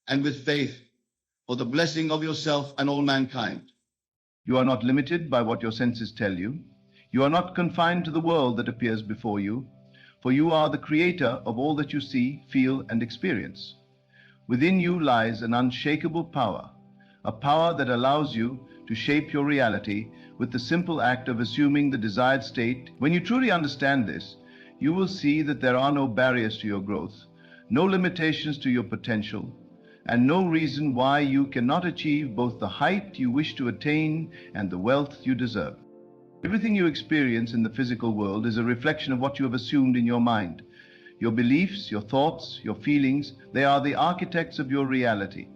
and with faith for the blessing of yourself and all mankind. You are not limited by what your senses tell you. You are not confined to the world that appears before you, for you are the creator of all that you see, feel, and experience. Within you lies an unshakable power, a power that allows you to shape your reality with the simple act of assuming the desired state. When you truly understand this, you will see that there are no barriers to your growth, no limitations to your potential, and no reason why you cannot achieve both the height you wish to attain and the wealth you deserve. Everything you experience in the physical world is a reflection of what you have assumed in your mind. Your beliefs, your thoughts, your feelings, they are the architects of your reality.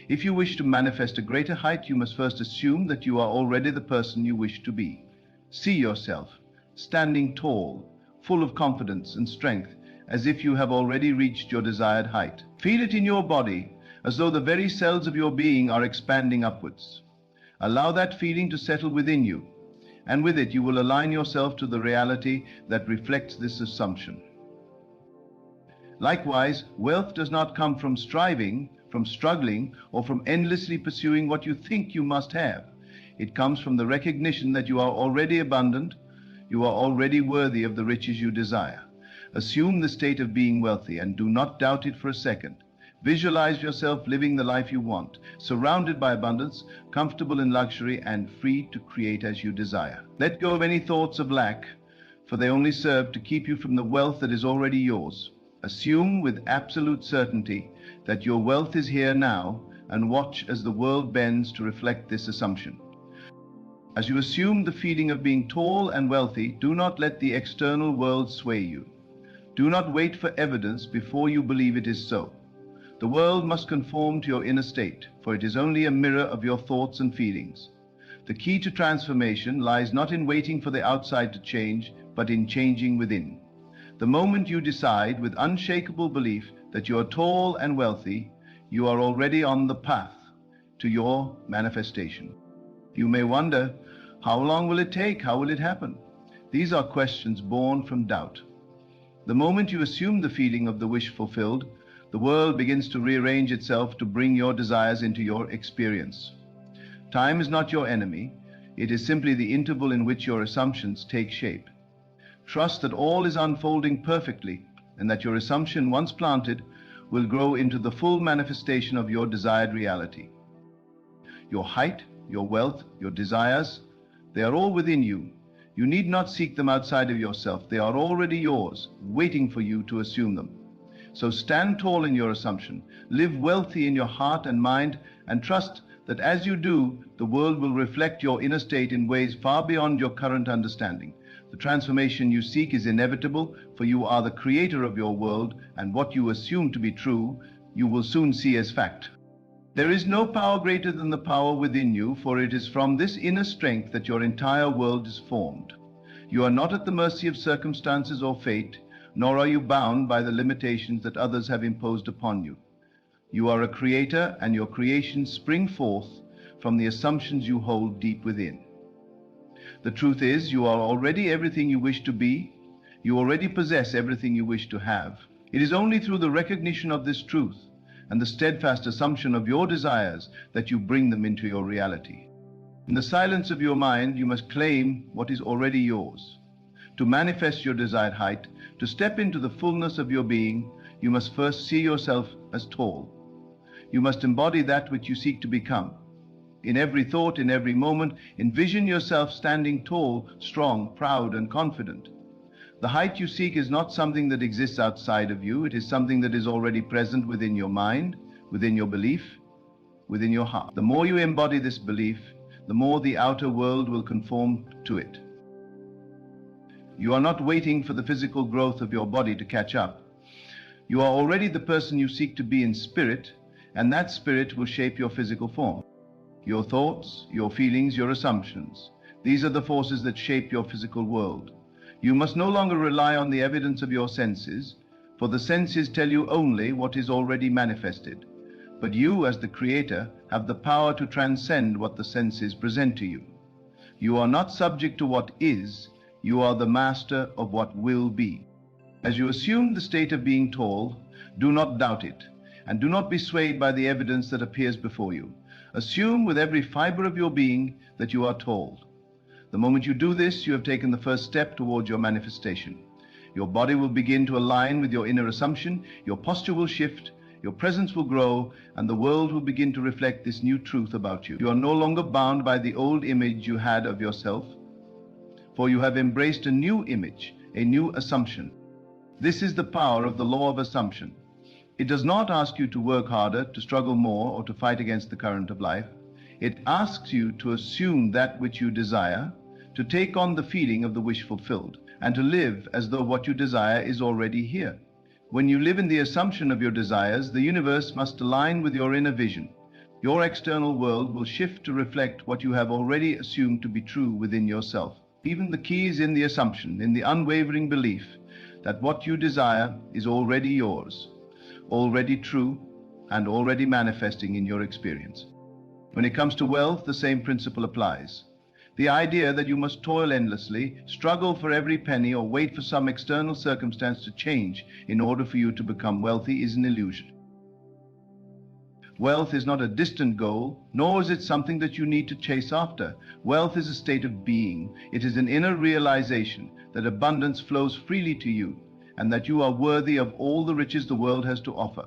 If you wish to manifest a greater height, you must first assume that you are already the person you wish to be. See yourself standing tall, full of confidence and strength, as if you have already reached your desired height. Feel it in your body, as though the very cells of your being are expanding upwards. Allow that feeling to settle within you, and with it you will align yourself to the reality that reflects this assumption. Likewise, wealth does not come from striving, from struggling, or from endlessly pursuing what you think you must have. It comes from the recognition that you are already abundant, you are already worthy of the riches you desire. Assume the state of being wealthy and do not doubt it for a second. Visualize yourself living the life you want, surrounded by abundance, comfortable in luxury, and free to create as you desire. Let go of any thoughts of lack, for they only serve to keep you from the wealth that is already yours. Assume with absolute certainty that your wealth is here now, and watch as the world bends to reflect this assumption. As you assume the feeling of being tall and wealthy, do not let the external world sway you. Do not wait for evidence before you believe it is so. The world must conform to your inner state, for it is only a mirror of your thoughts and feelings. The key to transformation lies not in waiting for the outside to change, but in changing within. The moment you decide with unshakable belief that you are tall and wealthy, you are already on the path to your manifestation. You may wonder, how long will it take? How will it happen? These are questions born from doubt. The moment you assume the feeling of the wish fulfilled, the world begins to rearrange itself to bring your desires into your experience. Time is not your enemy. It is simply the interval in which your assumptions take shape. Trust that all is unfolding perfectly, and that your assumption, once planted, will grow into the full manifestation of your desired reality. Your height, your wealth, your desires, they are all within you. You need not seek them outside of yourself. They are already yours, waiting for you to assume them. So stand tall in your assumption, live wealthy in your heart and mind, and trust that as you do, the world will reflect your inner state in ways far beyond your current understanding. The transformation you seek is inevitable, for you are the creator of your world, and what you assume to be true, you will soon see as fact. There is no power greater than the power within you, for it is from this inner strength that your entire world is formed. You are not at the mercy of circumstances or fate, nor are you bound by the limitations that others have imposed upon you. You are a creator, and your creations spring forth from the assumptions you hold deep within. The truth is, you are already everything you wish to be. You already possess everything you wish to have. It is only through the recognition of this truth and the steadfast assumption of your desires that you bring them into your reality. In the silence of your mind, you must claim what is already yours. To manifest your desired height, to step into the fullness of your being, you must first see yourself as tall. You must embody that which you seek to become. In every thought, in every moment, envision yourself standing tall, strong, proud, and confident. The height you seek is not something that exists outside of you. It is something that is already present within your mind, within your belief, within your heart. The more you embody this belief, the more the outer world will conform to it. You are not waiting for the physical growth of your body to catch up. You are already the person you seek to be in spirit, and that spirit will shape your physical form. Your thoughts, your feelings, your assumptions. These are the forces that shape your physical world. You must no longer rely on the evidence of your senses, for the senses tell you only what is already manifested. But you, as the creator, have the power to transcend what the senses present to you. You are not subject to what is, you are the master of what will be. As you assume the state of being tall, do not doubt it, and do not be swayed by the evidence that appears before you. Assume with every fiber of your being that you are told. The moment you do this, you have taken the first step towards your manifestation. Your body will begin to align with your inner assumption, your posture will shift, your presence will grow, and the world will begin to reflect this new truth about you. You are no longer bound by the old image you had of yourself, for you have embraced a new image, a new assumption. This is the power of the law of assumption. It does not ask you to work harder, to struggle more, or to fight against the current of life. It asks you to assume that which you desire, to take on the feeling of the wish fulfilled, and to live as though what you desire is already here. When you live in the assumption of your desires, the universe must align with your inner vision. Your external world will shift to reflect what you have already assumed to be true within yourself. Even the key is in the assumption, in the unwavering belief that what you desire is already yours, already true, and already manifesting in your experience. When it comes to wealth, the same principle applies. The idea that you must toil endlessly, struggle for every penny, or wait for some external circumstance to change in order for you to become wealthy is an illusion. Wealth is not a distant goal, nor is it something that you need to chase after. Wealth is a state of being. It is an inner realization that abundance flows freely to you, and that you are worthy of all the riches the world has to offer.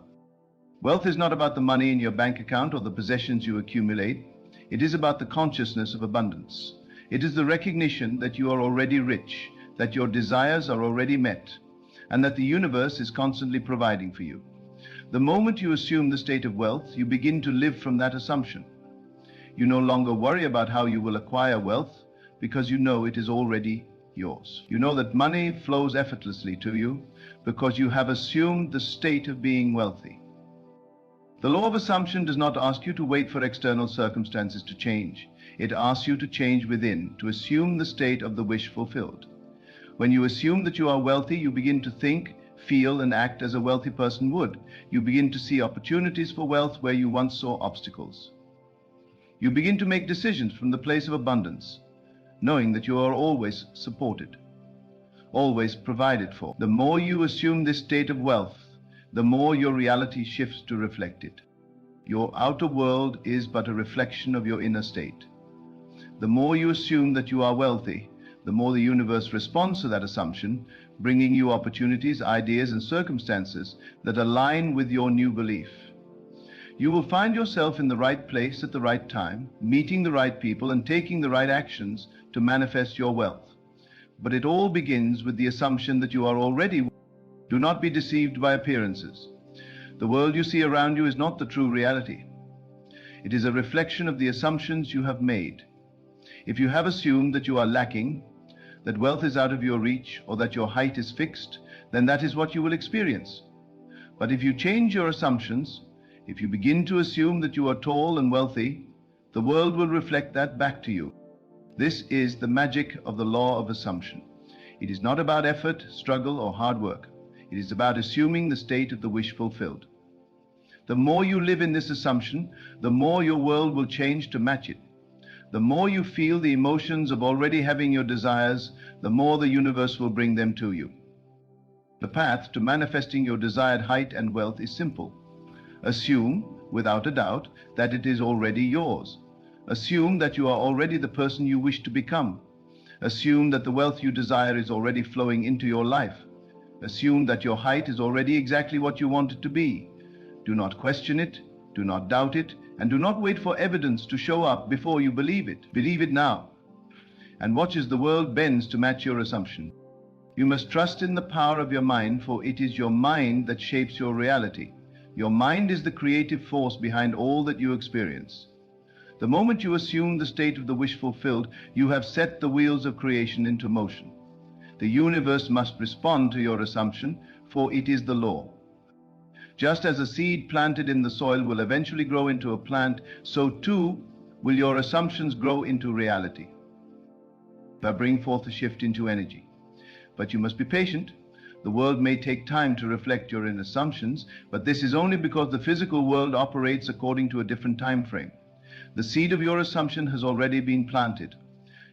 Wealth is not about the money in your bank account or the possessions you accumulate. It is about the consciousness of abundance. It is the recognition that you are already rich, that your desires are already met, and that the universe is constantly providing for you. The moment you assume the state of wealth, you begin to live from that assumption. You no longer worry about how you will acquire wealth, because you know it is already yours. You know that money flows effortlessly to you because you have assumed the state of being wealthy. The law of assumption does not ask you to wait for external circumstances to change. It asks you to change within, to assume the state of the wish fulfilled. When you assume that you are wealthy, you begin to think, feel, and act as a wealthy person would. You begin to see opportunities for wealth where you once saw obstacles. You begin to make decisions from the place of abundance, knowing that you are always supported, always provided for. The more you assume this state of wealth, the more your reality shifts to reflect it. Your outer world is but a reflection of your inner state. The more you assume that you are wealthy, the more the universe responds to that assumption, bringing you opportunities, ideas, and circumstances that align with your new belief. You will find yourself in the right place at the right time, meeting the right people and taking the right actions to manifest your wealth. But it all begins with the assumption that you are already. Do not be deceived by appearances. The world you see around you is not the true reality. It is a reflection of the assumptions you have made. If you have assumed that you are lacking, that wealth is out of your reach, or that your height is fixed, then that is what you will experience. But if you change your assumptions, if you begin to assume that you are tall and wealthy, the world will reflect that back to you. This is the magic of the law of assumption. It is not about effort, struggle, or hard work. It is about assuming the state of the wish fulfilled. The more you live in this assumption, the more your world will change to match it. The more you feel the emotions of already having your desires, the more the universe will bring them to you. The path to manifesting your desired height and wealth is simple. Assume, without a doubt, that it is already yours. Assume that you are already the person you wish to become. Assume that the wealth you desire is already flowing into your life. Assume that your height is already exactly what you want it to be. Do not question it, do not doubt it, and do not wait for evidence to show up before you believe it. Believe it now, and watch as the world bends to match your assumption. You must trust in the power of your mind, for it is your mind that shapes your reality. Your mind is the creative force behind all that you experience. The moment you assume the state of the wish fulfilled, you have set the wheels of creation into motion. The universe must respond to your assumption, for it is the law. Just as a seed planted in the soil will eventually grow into a plant, so too will your assumptions grow into reality. They bring forth a shift into energy. But you must be patient. The world may take time to reflect your inner assumptions, but this is only because the physical world operates according to a different time frame. The seed of your assumption has already been planted,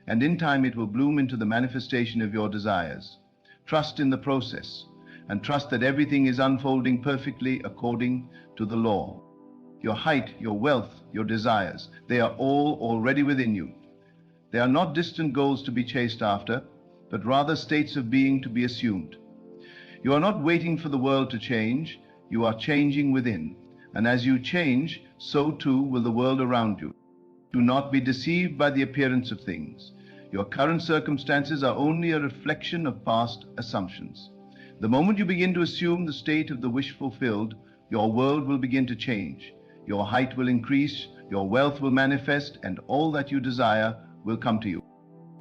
and in time it will bloom into the manifestation of your desires. Trust in the process, and trust that everything is unfolding perfectly according to the law. your height, your wealth, your desires. They are all already within you. They are not distant goals to be chased after, but rather states of being to be assumed. You are not waiting for the world to change, you are changing within. And as you change, so too will the world around you. Do not be deceived by the appearance of things. Your current circumstances are only a reflection of past assumptions. The moment you begin to assume the state of the wish fulfilled, your world will begin to change. Your height will increase, your wealth will manifest, and all that you desire will come to you.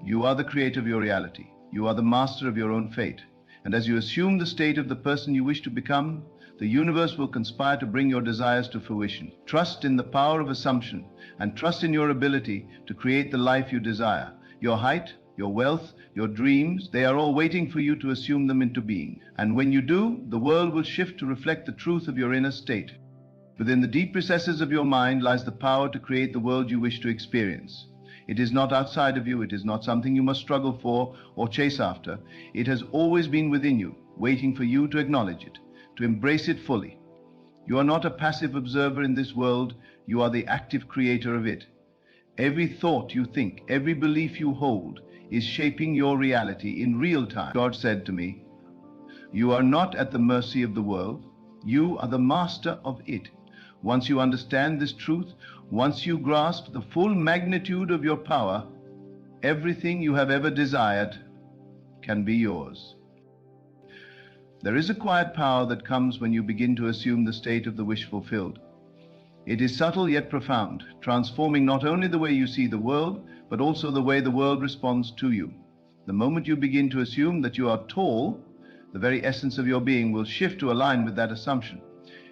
You are the creator of your reality. You are the master of your own fate. And as you assume the state of the person you wish to become, the universe will conspire to bring your desires to fruition. Trust in the power of assumption and trust in your ability to create the life you desire. Your height, your wealth, your dreams, they are all waiting for you to assume them into being. And when you do, the world will shift to reflect the truth of your inner state. Within the deep recesses of your mind lies the power to create the world you wish to experience. It is not outside of you. It is not something you must struggle for or chase after. It has always been within you, waiting for you to acknowledge it, to embrace it fully. You are not a passive observer in this world. You are the active creator of it. Every thought you think, every belief you hold is shaping your reality in real time. God said to me, "You are not at the mercy of the world. You are the master of it." Once you understand this truth, once you grasp the full magnitude of your power, everything you have ever desired can be yours. There is a quiet power that comes when you begin to assume the state of the wish fulfilled. It is subtle yet profound, transforming not only the way you see the world, but also the way the world responds to you. The moment you begin to assume that you are tall, the very essence of your being will shift to align with that assumption.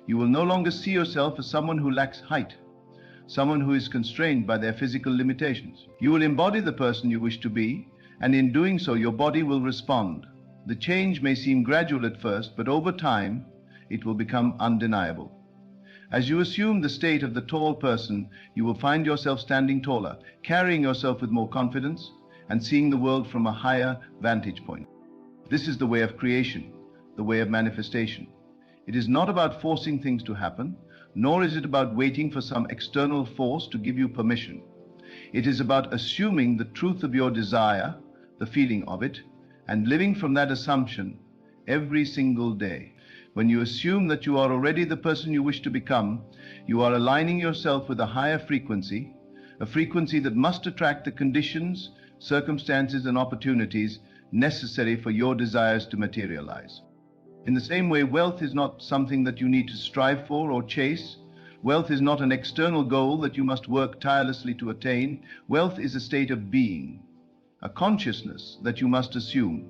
You will no longer see yourself as someone who lacks height, someone who is constrained by their physical limitations. You will embody the person you wish to be, and in doing so, your body will respond. The change may seem gradual at first, but over time, it will become undeniable. As you assume the state of the tall person, you will find yourself standing taller, carrying yourself with more confidence, and seeing the world from a higher vantage point. This is the way of creation, the way of manifestation. It is not about forcing things to happen, nor is it about waiting for some external force to give you permission. It is about assuming the truth of your desire, the feeling of it, and living from that assumption every single day. When you assume that you are already the person you wish to become, you are aligning yourself with a higher frequency, a frequency that must attract the conditions, circumstances, and opportunities necessary for your desires to materialize. In the same way, wealth is not something that you need to strive for or chase. Wealth is not an external goal that you must work tirelessly to attain. Wealth is a state of being, a consciousness that you must assume.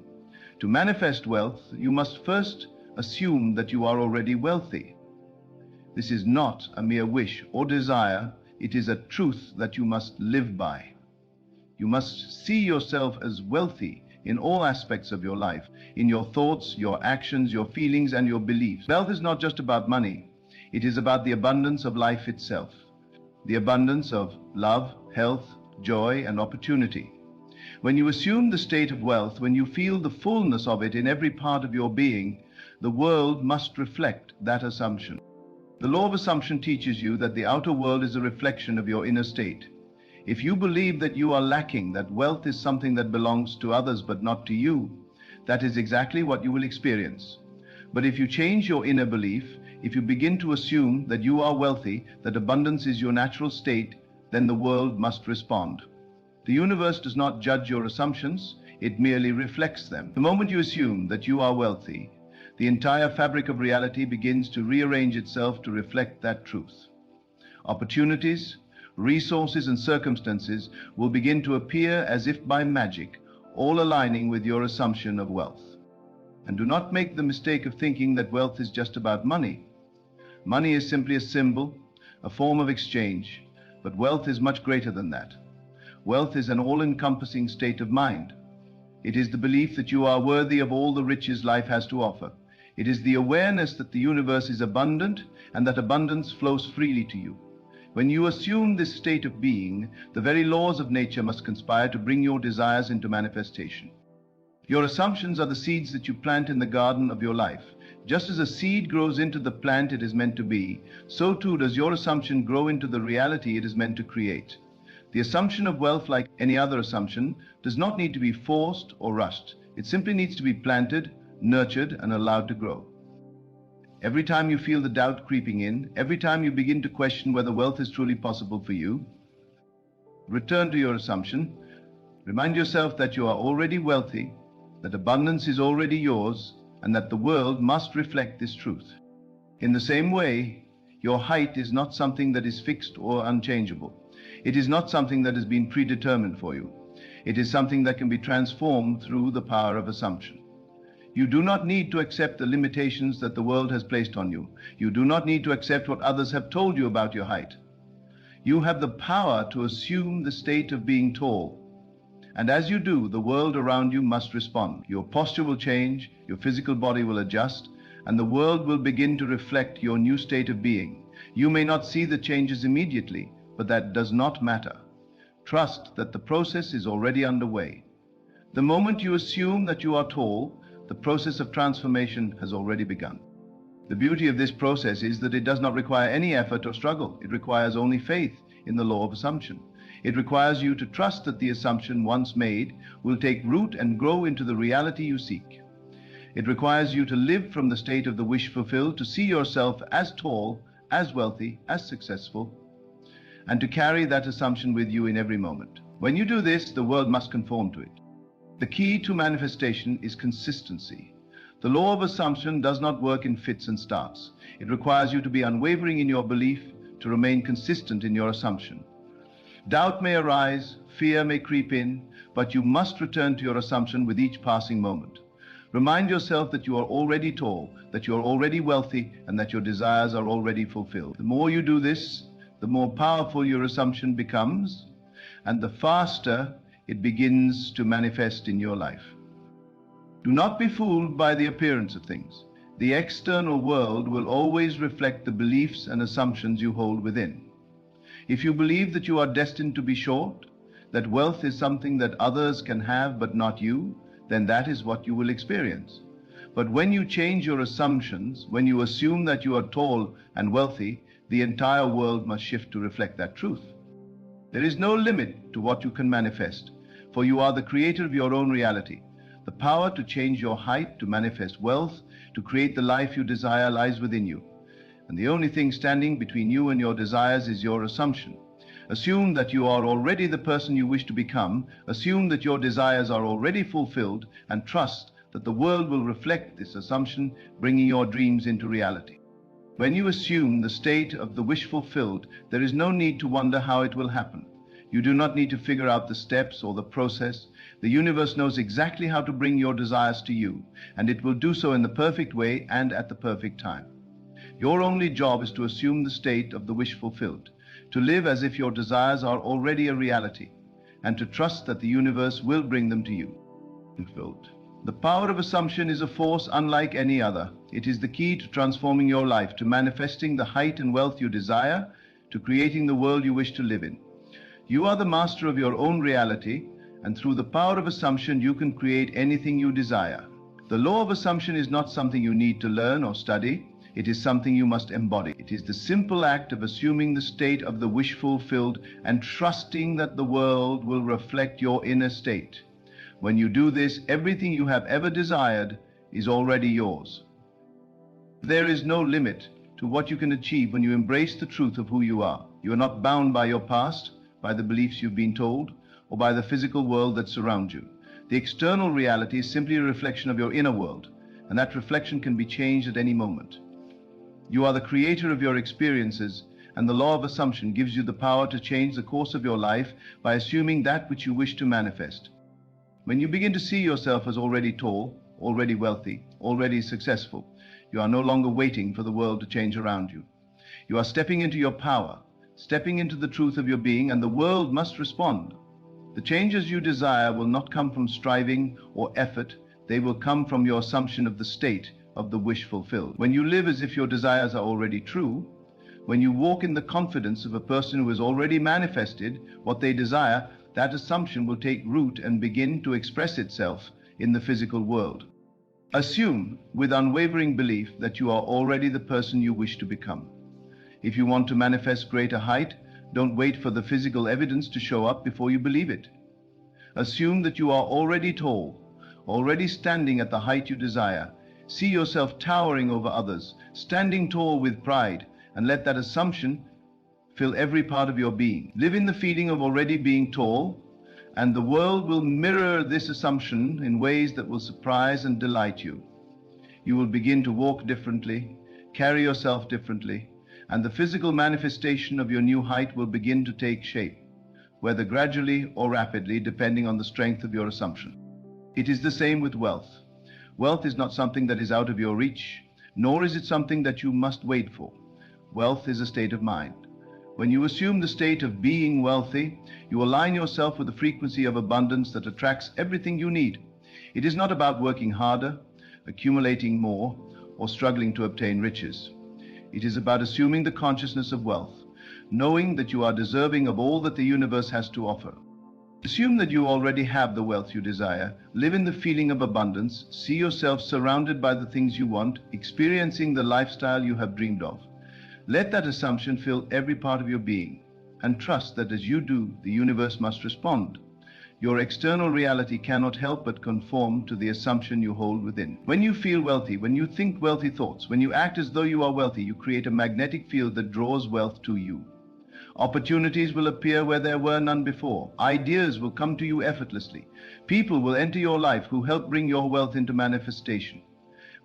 To manifest wealth, you must first assume that you are already wealthy. This is not a mere wish or desire. It is a truth that you must live by. You must see yourself as wealthy in all aspects of your life, in your thoughts, your actions, your feelings, and your beliefs. Wealth is not just about money. It is about the abundance of life itself, the abundance of love, health, joy, and opportunity. When you assume the state of wealth, when you feel the fullness of it in every part of your being, the world must reflect that assumption. The law of assumption teaches you that the outer world is a reflection of your inner state. If you believe that you are lacking, that wealth is something that belongs to others but not to you, that is exactly what you will experience. But if you change your inner belief, if you begin to assume that you are wealthy, that abundance is your natural state, then the world must respond. The universe does not judge your assumptions, it merely reflects them. The moment you assume that you are wealthy, the entire fabric of reality begins to rearrange itself to reflect that truth. Opportunities, resources, and circumstances will begin to appear as if by magic, all aligning with your assumption of wealth. And do not make the mistake of thinking that wealth is just about money. Money is simply a symbol, a form of exchange, but wealth is much greater than that. Wealth is an all-encompassing state of mind. It is the belief that you are worthy of all the riches life has to offer. It is the awareness that the universe is abundant and that abundance flows freely to you. When you assume this state of being, the very laws of nature must conspire to bring your desires into manifestation. Your assumptions are the seeds that you plant in the garden of your life. Just as a seed grows into the plant it is meant to be, so too does your assumption grow into the reality it is meant to create. The assumption of wealth, like any other assumption, does not need to be forced or rushed. It simply needs to be planted, nurtured, and allowed to grow. Every time you feel the doubt creeping in, every time you begin to question whether wealth is truly possible for you, return to your assumption. Remind yourself that you are already wealthy, that abundance is already yours, and that the world must reflect this truth. In the same way, your height is not something that is fixed or unchangeable. It is not something that has been predetermined for you. It is something that can be transformed through the power of assumption. You do not need to accept the limitations that the world has placed on you. You do not need to accept what others have told you about your height. You have the power to assume the state of being tall. And as you do, the world around you must respond. Your posture will change, your physical body will adjust, and the world will begin to reflect your new state of being. You may not see the changes immediately, but that does not matter. Trust that the process is already underway. The moment you assume that you are tall, the process of transformation has already begun. The beauty of this process is that it does not require any effort or struggle. It requires only faith in the law of assumption. It requires you to trust that the assumption once made will take root and grow into the reality you seek. It requires you to live from the state of the wish fulfilled, to see yourself as tall, as wealthy, as successful, and to carry that assumption with you in every moment. When you do this, the world must conform to it. The key to manifestation is consistency. The law of assumption does not work in fits and starts. It requires you to be unwavering in your belief, to remain consistent in your assumption. Doubt may arise, fear may creep in, but you must return to your assumption with each passing moment. Remind yourself that you are already tall, that you are already wealthy, and that your desires are already fulfilled. The more you do this, the more powerful your assumption becomes, and the faster it begins to manifest in your life. Do not be fooled by the appearance of things. The external world will always reflect the beliefs and assumptions you hold within. If you believe that you are destined to be short, that wealth is something that others can have but not you, then that is what you will experience. But when you change your assumptions, when you assume that you are tall and wealthy, the entire world must shift to reflect that truth. There is no limit to what you can manifest, for you are the creator of your own reality. The power to change your height, to manifest wealth, to create the life you desire lies within you. And the only thing standing between you and your desires is your assumption. Assume that you are already the person you wish to become, assume that your desires are already fulfilled, and trust that the world will reflect this assumption, bringing your dreams into reality. When you assume the state of the wish fulfilled, there is no need to wonder how it will happen. You do not need to figure out the steps or the process. The universe knows exactly how to bring your desires to you, and it will do so in the perfect way and at the perfect time. Your only job is to assume the state of the wish fulfilled, to live as if your desires are already a reality, and to trust that the universe will bring them to you. The power of assumption is a force unlike any other. It is the key to transforming your life, to manifesting the height and wealth you desire, to creating the world you wish to live in. You are the master of your own reality, and through the power of assumption you can create anything you desire. The law of assumption is not something you need to learn or study. It is something you must embody. It is the simple act of assuming the state of the wish fulfilled and trusting that the world will reflect your inner state. When you do this, everything you have ever desired is already yours. There is no limit to what you can achieve when you embrace the truth of who you are. You are not bound by your past, by the beliefs you've been told, or by the physical world that surrounds you. The external reality is simply a reflection of your inner world, and that reflection can be changed at any moment. You are the creator of your experiences, and the law of assumption gives you the power to change the course of your life by assuming that which you wish to manifest. When you begin to see yourself as already tall, already wealthy, already successful, you are no longer waiting for the world to change around you. You are stepping into your power, stepping into the truth of your being, and the world must respond. The changes you desire will not come from striving or effort. They will come from your assumption of the state of the wish fulfilled. When you live as if your desires are already true, when you walk in the confidence of a person who has already manifested what they desire, that assumption will take root and begin to express itself in the physical world. Assume with unwavering belief that you are already the person you wish to become. If you want to manifest greater height, don't wait for the physical evidence to show up before you believe it. Assume that you are already tall, already standing at the height you desire. See yourself towering over others, standing tall with pride, and let that assumption fill every part of your being. Live in the feeling of already being tall, and the world will mirror this assumption in ways that will surprise and delight you. You will begin to walk differently, carry yourself differently, and the physical manifestation of your new height will begin to take shape, whether gradually or rapidly, depending on the strength of your assumption. It is the same with wealth. Wealth is not something that is out of your reach, nor is it something that you must wait for. Wealth is a state of mind. When you assume the state of being wealthy, you align yourself with the frequency of abundance that attracts everything you need. It is not about working harder, accumulating more, or struggling to obtain riches. It is about assuming the consciousness of wealth, knowing that you are deserving of all that the universe has to offer. Assume that you already have the wealth you desire, live in the feeling of abundance, see yourself surrounded by the things you want, experiencing the lifestyle you have dreamed of. Let that assumption fill every part of your being, and trust that as you do, the universe must respond. Your external reality cannot help but conform to the assumption you hold within. When you feel wealthy, when you think wealthy thoughts, when you act as though you are wealthy, you create a magnetic field that draws wealth to you. Opportunities will appear where there were none before. Ideas will come to you effortlessly. People will enter your life who help bring your wealth into manifestation.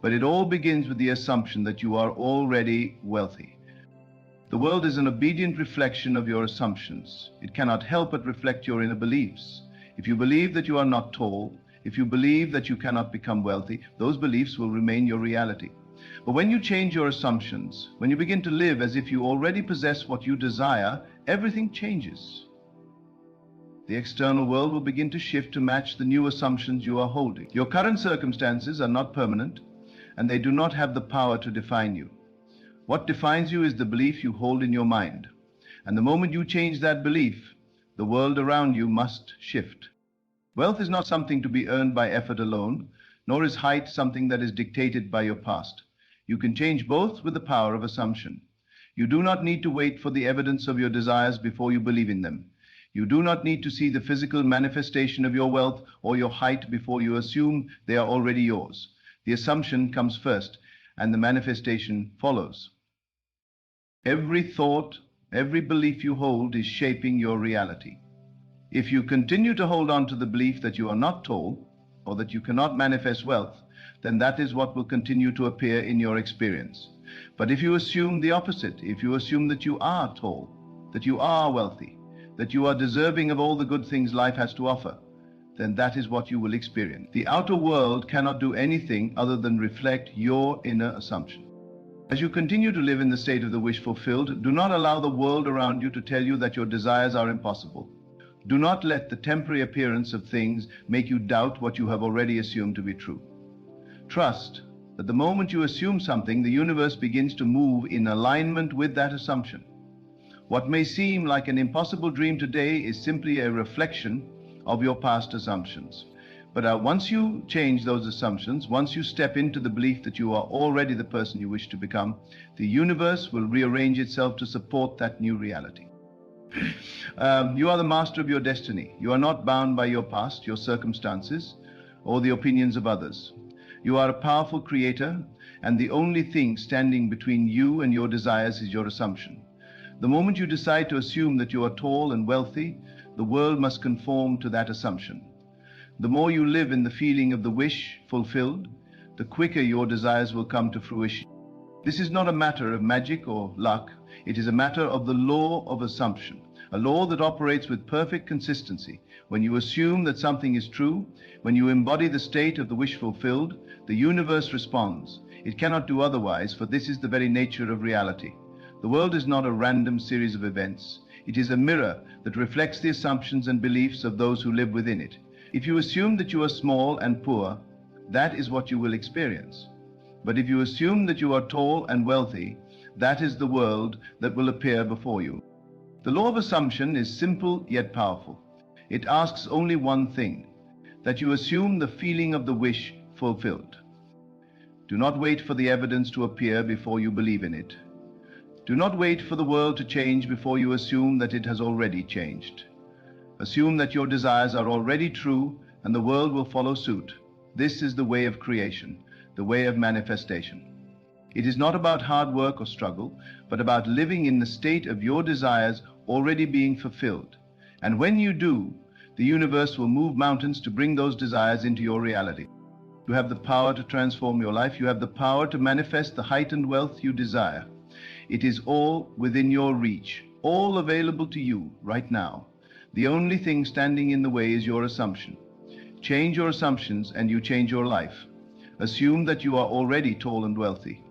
But it all begins with the assumption that you are already wealthy. The world is an obedient reflection of your assumptions. It cannot help but reflect your inner beliefs. If you believe that you are not tall, if you believe that you cannot become wealthy, those beliefs will remain your reality. But when you change your assumptions, when you begin to live as if you already possess what you desire, everything changes. The external world will begin to shift to match the new assumptions you are holding. Your current circumstances are not permanent, and they do not have the power to define you. What defines you is the belief you hold in your mind. And the moment you change that belief, the world around you must shift. Wealth is not something to be earned by effort alone, nor is height something that is dictated by your past. You can change both with the power of assumption. You do not need to wait for the evidence of your desires before you believe in them. You do not need to see the physical manifestation of your wealth or your height before you assume they are already yours. The assumption comes first, and the manifestation follows. Every thought, every belief you hold is shaping your reality. If you continue to hold on to the belief that you are not tall, or that you cannot manifest wealth, then that is what will continue to appear in your experience. But if you assume the opposite, if you assume that you are tall, that you are wealthy, that you are deserving of all the good things life has to offer, then that is what you will experience. The outer world cannot do anything other than reflect your inner assumption. As you continue to live in the state of the wish fulfilled, do not allow the world around you to tell you that your desires are impossible. Do not let the temporary appearance of things make you doubt what you have already assumed to be true. Trust that the moment you assume something, the universe begins to move in alignment with that assumption. What may seem like an impossible dream today is simply a reflection of your past assumptions. But once you change those assumptions, once you step into the belief that you are already the person you wish to become, the universe will rearrange itself to support that new reality. You are the master of your destiny. You are not bound by your past, your circumstances, or the opinions of others. You are a powerful creator, and the only thing standing between you and your desires is your assumption. The moment you decide to assume that you are tall and wealthy, the world must conform to that assumption. The more you live in the feeling of the wish fulfilled, the quicker your desires will come to fruition. This is not a matter of magic or luck. It is a matter of the law of assumption, a law that operates with perfect consistency. When you assume that something is true, when you embody the state of the wish fulfilled, the universe responds. It cannot do otherwise, for this is the very nature of reality. The world is not a random series of events. It is a mirror that reflects the assumptions and beliefs of those who live within it. If you assume that you are small and poor, that is what you will experience. But if you assume that you are tall and wealthy, that is the world that will appear before you. The law of assumption is simple yet powerful. It asks only one thing, that you assume the feeling of the wish fulfilled. Do not wait for the evidence to appear before you believe in it. Do not wait for the world to change before you assume that it has already changed. Assume that your desires are already true and the world will follow suit. This is the way of creation, the way of manifestation. It is not about hard work or struggle, but about living in the state of your desires already being fulfilled. And when you do, the universe will move mountains to bring those desires into your reality. You have the power to transform your life. You have the power to manifest the heightened wealth you desire. It is all within your reach, all available to you right now. The only thing standing in the way is your assumption. Change your assumptions and you change your life. Assume that you are already tall and wealthy,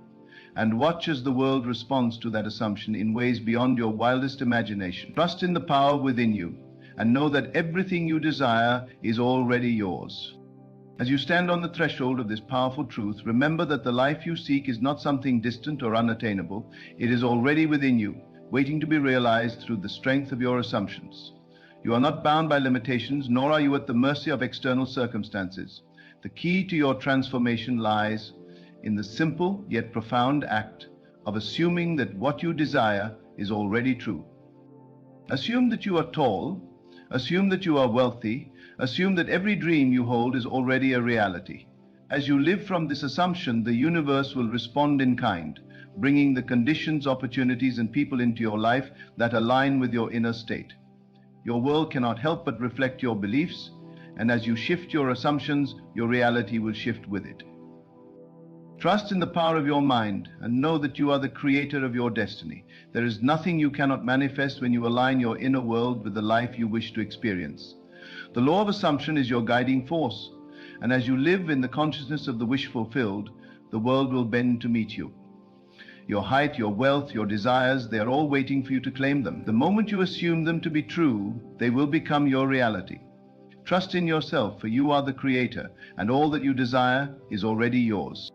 and watch as the world responds to that assumption in ways beyond your wildest imagination. Trust in the power within you and know that everything you desire is already yours. As you stand on the threshold of this powerful truth, remember that the life you seek is not something distant or unattainable. It is already within you, waiting to be realized through the strength of your assumptions. You are not bound by limitations, nor are you at the mercy of external circumstances. The key to your transformation lies in the simple yet profound act of assuming that what you desire is already true. Assume that you are tall, assume that you are wealthy, assume that every dream you hold is already a reality. As you live from this assumption, the universe will respond in kind, bringing the conditions, opportunities, and people into your life that align with your inner state. Your world cannot help but reflect your beliefs, and as you shift your assumptions, your reality will shift with it. Trust in the power of your mind and know that you are the creator of your destiny. There is nothing you cannot manifest when you align your inner world with the life you wish to experience. The law of assumption is your guiding force, and as you live in the consciousness of the wish fulfilled, the world will bend to meet you. Your height, your wealth, your desires, they are all waiting for you to claim them. The moment you assume them to be true, they will become your reality. Trust in yourself, for you are the creator, and all that you desire is already yours.